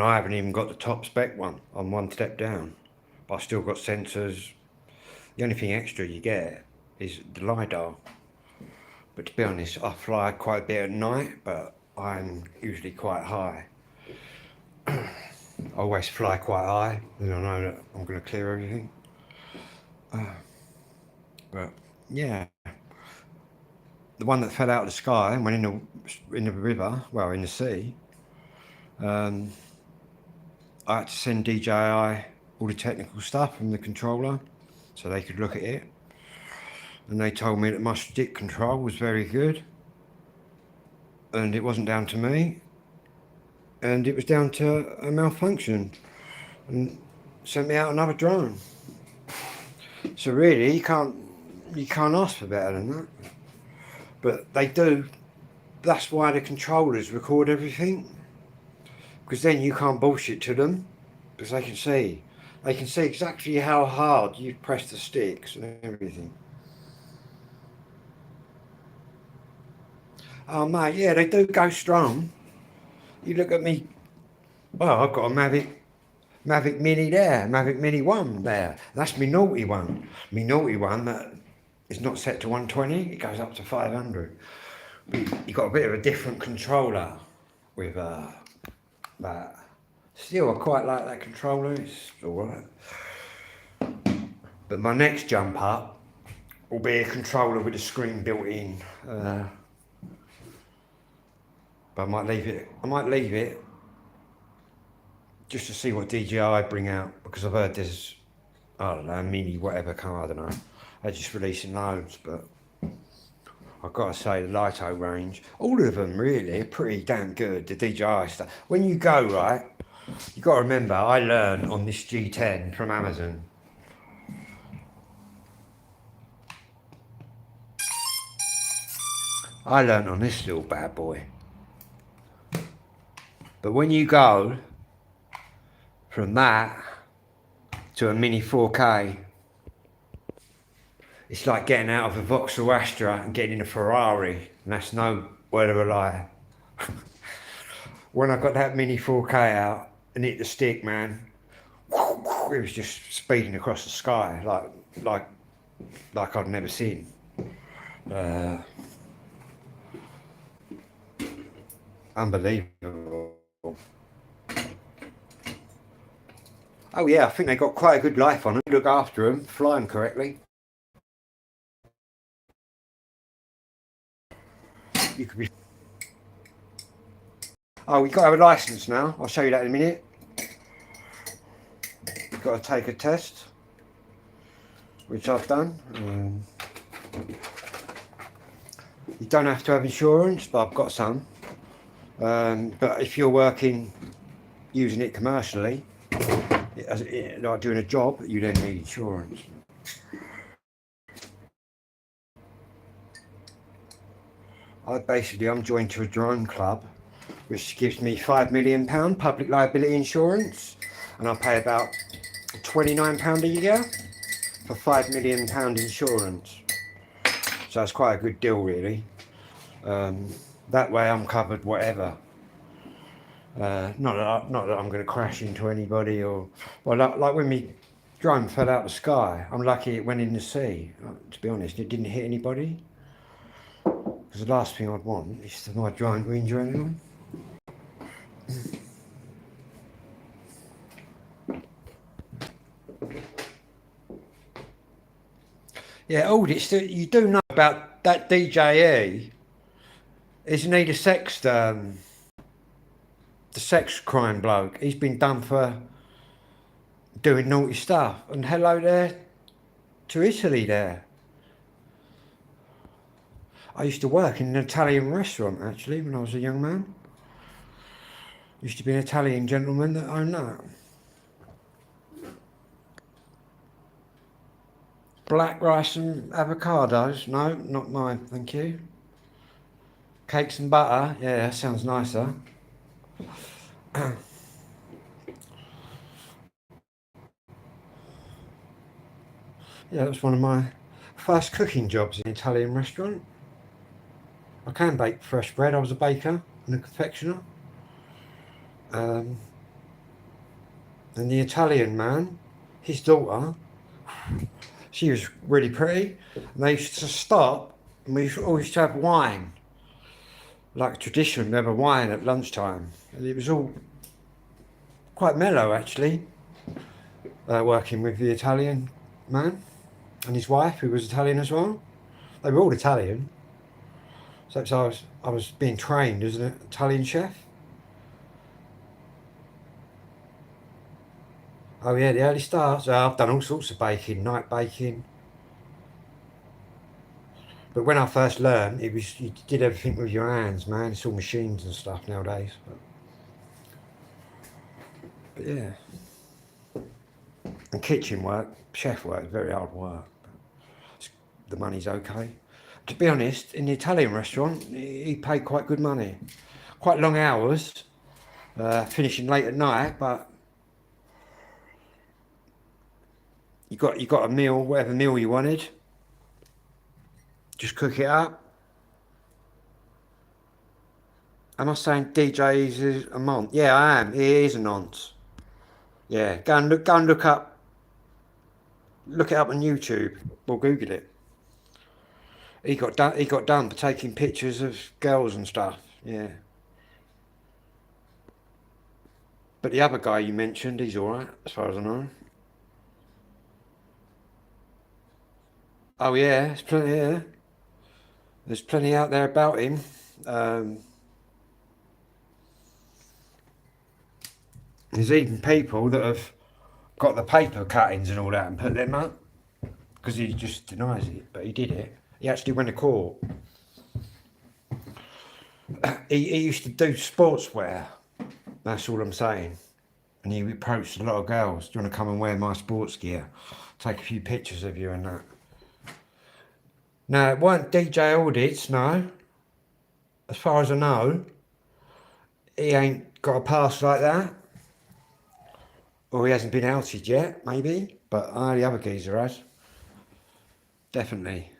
I haven't even got the top spec one. I'm one step down, but I've still got sensors. The only thing extra you get is the LiDAR. But to be honest, I fly quite a bit at night, but I'm usually quite high. I always fly quite high, and I know that I'm going to clear everything. But yeah, the one that fell out of the sky and went in the river, well, in the sea. I had to send DJI all the technical stuff from the controller, so they could look at it. And they told me that my stick control was very good, and it wasn't down to me, and it was down to a malfunction, and sent me out another drone. So really, you can't ask for better than that. But they do. That's why the controllers record everything, because then you can't bullshit to them, because they can see exactly how hard you press the sticks and everything. Oh mate, yeah, they do go strong. You look at me. Well, I've got a Mavic Mini there, Mavic Mini 1 there. That's my naughty one. My naughty one that is not set to 120, it goes up to 500. You've got a bit of a different controller with that. Still, I quite like that controller, it's alright. But my next jump up will be a controller with a screen built in. But I might leave it just to see what DJI bring out, because I've heard there's, I don't know, mini whatever car, I don't know. They're just releasing loads, but I've got to say the Lito range, all of them really are pretty damn good, the DJI stuff. When you go, right, you've got to remember, I learned on this G10 from Amazon. I learned on this little bad boy. But when you go from that to a Mini 4K, it's like getting out of a Vauxhall Astra and getting in a Ferrari, and that's no word of a lie. When I got that Mini 4K out and hit the stick, man, it was just speeding across the sky like I'd never seen. Unbelievable. Oh yeah, I think they got quite a good life on them. Look after them, fly them correctly. You could be. Oh, we've got to have a license now. I'll show you that in a minute. You've got to take a test, which I've done. You don't have to have insurance, but I've got some. But if you're working, using it commercially, like doing a job, you then need insurance. I'm joined to a drone club, which gives me £5 million public liability insurance, and I pay about £29 a year for £5 million insurance. So it's quite a good deal, really. That way I'm covered whatever. Not that I'm going to crash into anybody, or well, like when my drone fell out of the sky, I'm lucky it went in the sea. To be honest, it didn't hit anybody, because the last thing I'd want is for my drone to injure anyone. Yeah, Aldous, you do know about that DJE? Isn't he the sex crime bloke? He's been done for doing naughty stuff. And hello there to Italy there. I used to work in an Italian restaurant, actually, when I was a young man. Used to be an Italian gentleman that owned that. Black rice and avocados? No, not mine, thank you. Cakes and butter? Yeah, that sounds nicer. Yeah, that was one of my first cooking jobs in an Italian restaurant. I can bake fresh bread. I was a baker and a confectioner. Um, and the Italian man, his daughter, she was really pretty. And they used to stop and we always used to have wine. Like a tradition, we have a wine at lunchtime. And it was all quite mellow actually, working with the Italian man and his wife, who was Italian as well. They were all Italian. So I was being trained as an Italian chef. Oh yeah, the early starts. I've done all sorts of baking, night baking. But when I first learned, it was you did everything with your hands, man. It's all machines and stuff nowadays. But yeah, and kitchen work, chef work, is very hard work. The money's okay. To be honest, in the Italian restaurant, he paid quite good money. Quite long hours, finishing late at night, but you got a meal, whatever meal you wanted. Just cook it up. Am I saying DJ is a nonce? Yeah, I am. He is a nonce. Yeah, go and look it up on YouTube or Google it. He got done for taking pictures of girls and stuff. Yeah. But the other guy you mentioned, he's all right as far as I know. Oh yeah, there's plenty. Yeah, there's plenty out there about him. Um, there's even people that have got the paper cuttings and all that and put them up because he just denies it, but he did it. He actually went to court. He used to do sportswear. That's all I'm saying. And he approached a lot of girls. Do you want to come and wear my sports gear? Take a few pictures of you and that. No, it weren't DJ audits, no. As far as I know, he ain't got a past like that. Or he hasn't been outed yet, maybe. But the other geezer has. Definitely.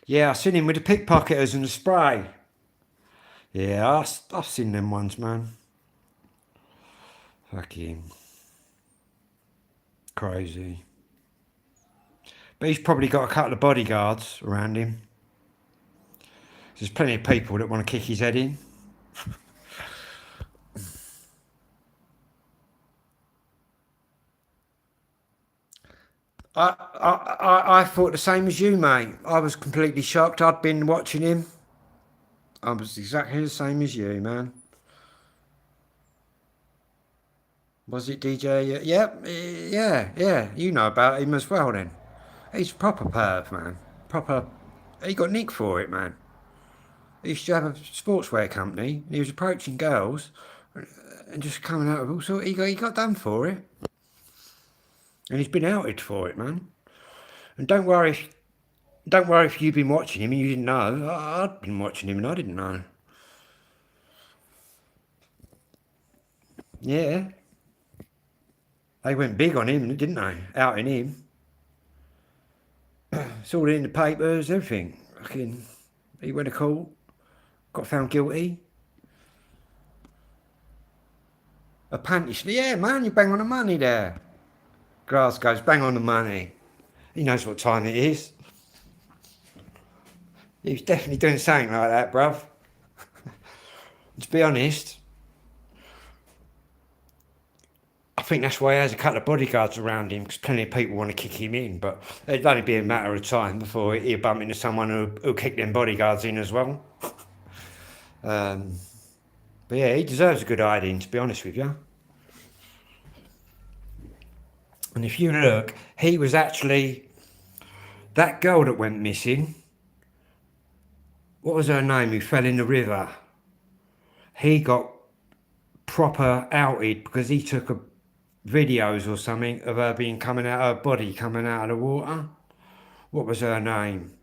Yeah, I've seen him with the pickpocketers and the spray. Yeah, I've seen them ones, man. Fucking crazy. But he's probably got a couple of bodyguards around him. There's plenty of people that want to kick his head in. I thought the same as you, mate. I was completely shocked. I'd been watching him. I was exactly the same as you, man. Was it DJ? Yep, yeah. You know about him as well, then. He's proper perv, man. Proper. He got nicked for it, man. He used to have a sportswear company, and he was approaching girls, and just coming out of all sorts. He got done for it, and he's been outed for it, man. And don't worry if you've been watching him and you didn't know. I'd been watching him and I didn't know. Yeah, they went big on him, didn't they? Outing him. It's all in the papers, everything. Fucking, he went to court, got found guilty. A panty. Yeah, man, you bang on the money there. Grass goes bang on the money. He knows what time it is. He was definitely doing something like that, bruv. To be honest, I think that's why he has a couple of bodyguards around him, because plenty of people want to kick him in, but it'd only be a matter of time before he'll bump into someone who'll kick them bodyguards in as well. But yeah, he deserves a good hiding, to be honest with you. And if you look, he was actually that girl that went missing. What was her name? Who fell in the river? He got proper outed because he took a videos or something of her being coming out of her body, coming out of the water. What was her name?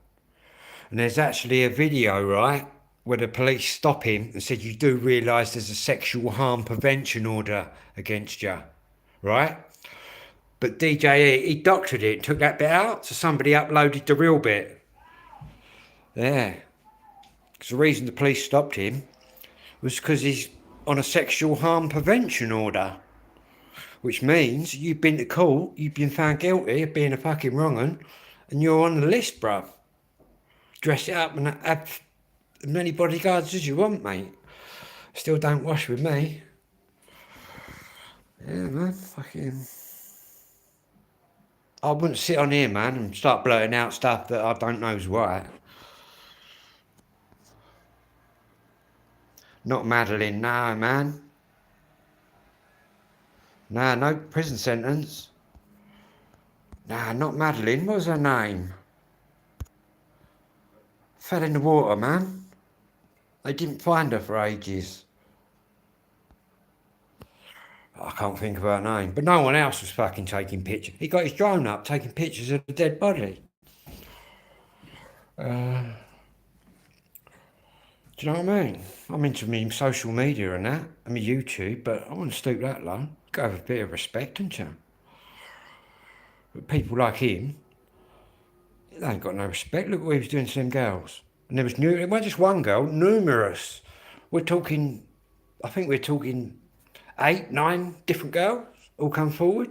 And there's actually a video, right, where the police stop him and said, you do realise there's a sexual harm prevention order against you, right? But DJ, he doctored it, took that bit out, so somebody uploaded the real bit. Yeah. Because the reason the police stopped him was because he's on a sexual harm prevention order. Which means you've been to court, you've been found guilty of being a fucking wrong'un, and you're on the list, bruv. Dress it up and have as many bodyguards as you want, mate. Still don't wash with me. Yeah, man, fucking... I wouldn't sit on here, man, and start blurting out stuff that I don't know's right. Not Madeline, no, man. Nah, no prison sentence. Nah, not Madeline. What was her name? Fell in the water, man. They didn't find her for ages. I can't think of her name. But no one else was fucking taking pictures. He got his drone up, taking pictures of the dead body. Do you know what I mean? I'm into me social media and that. I mean YouTube, but I wouldn't stoop that low. Go have a bit of respect, don't you? But people like him, they ain't got no respect. Look what he was doing to them girls. And there was it wasn't just one girl, numerous. We're talking, I think we're talking 8, 9 different girls all come forward.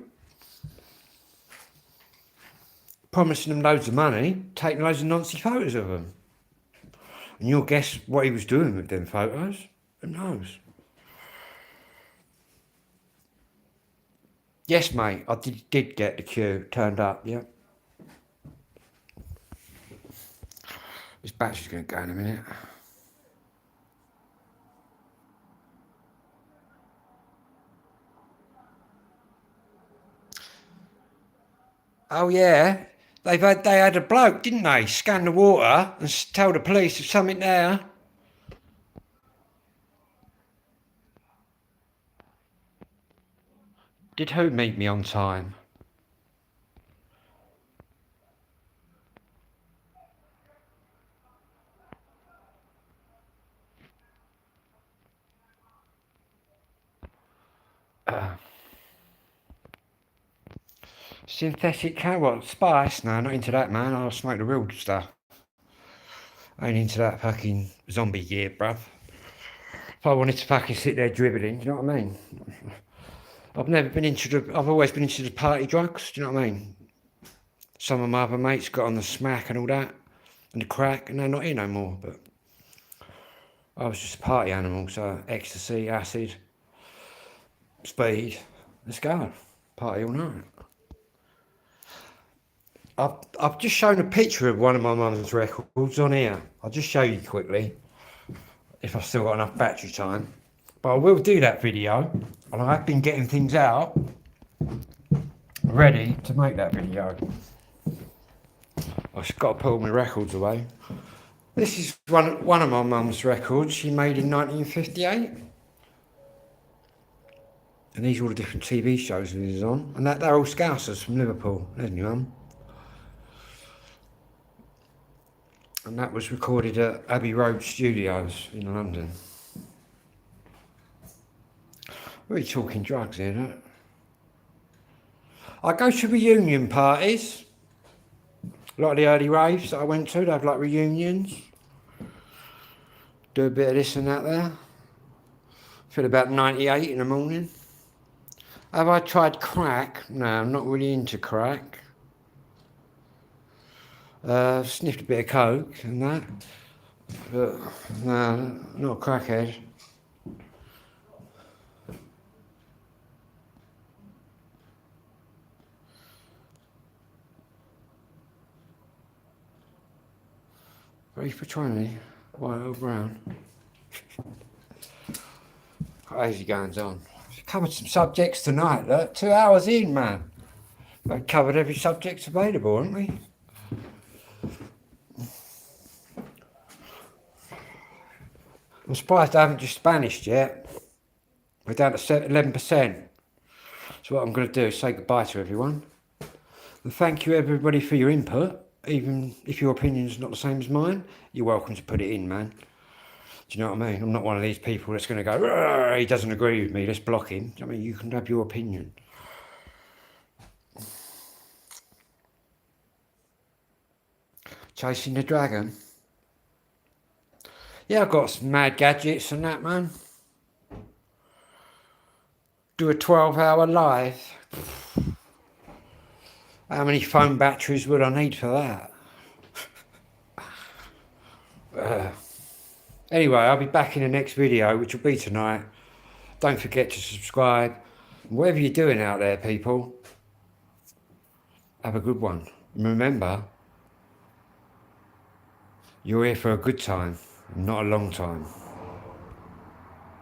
Promising them loads of money, taking loads of noncy photos of them. And you'll guess what he was doing with them photos. Who knows? Yes, mate, I did get the queue turned up, yeah. This battery's going to go in a minute. Oh, yeah. They had a bloke, didn't they, scan the water and tell the police there's something there. Did who meet me on time? Synthetic what? Spice? No, not into that, man. I'll smoke the real stuff. I ain't into that fucking zombie gear, bruv. If I wanted to fucking sit there dribbling, do you know what I mean? I've always been into the party drugs, do you know what I mean? Some of my other mates got on the smack and all that, and the crack, and they're not here no more, but I was just a party animal, so ecstasy, acid, speed, let's go, party all night. I've just shown a picture of one of my mum's records on here. I'll just show you quickly, if I've still got enough battery time. But I will do that video, and I've been getting things out ready to make that video. I've just got to put all my records away. This is one of my mum's records she made in 1958. And these are all the different TV shows he was on. And they're all Scousers from Liverpool. There's my mum. And that was recorded at Abbey Road Studios in London. We're talking drugs here, don't I go to reunion parties. A lot of the early raves that I went to, they have like reunions. Do a bit of this and that there. Feel about 98 in the morning. Have I tried crack? No, I'm not really into crack. Sniffed a bit of coke and that. But no, not a crackhead. Ready for 20? White or brown? Crazy goings on. We've covered some subjects tonight, look. 2 hours in, man. We've covered every subject available, haven't we? I'm surprised I haven't just Spanished yet. We're down to 11%. So what I'm going to do is say goodbye to everyone. And thank you everybody for your input. Even if your opinion's not the same as mine, you're welcome to put it in, man. Do you know what I mean? I'm not one of these people that's going to go, he doesn't agree with me, let's block him. I mean, you can have your opinion. Chasing the dragon. Yeah, I've got some mad gadgets and that, man. Do a 12-hour live. How many phone batteries would I need for that? Anyway, I'll be back in the next video, which will be tonight. Don't forget to subscribe. Whatever you're doing out there, people, have a good one. And remember, you're here for a good time, not a long time.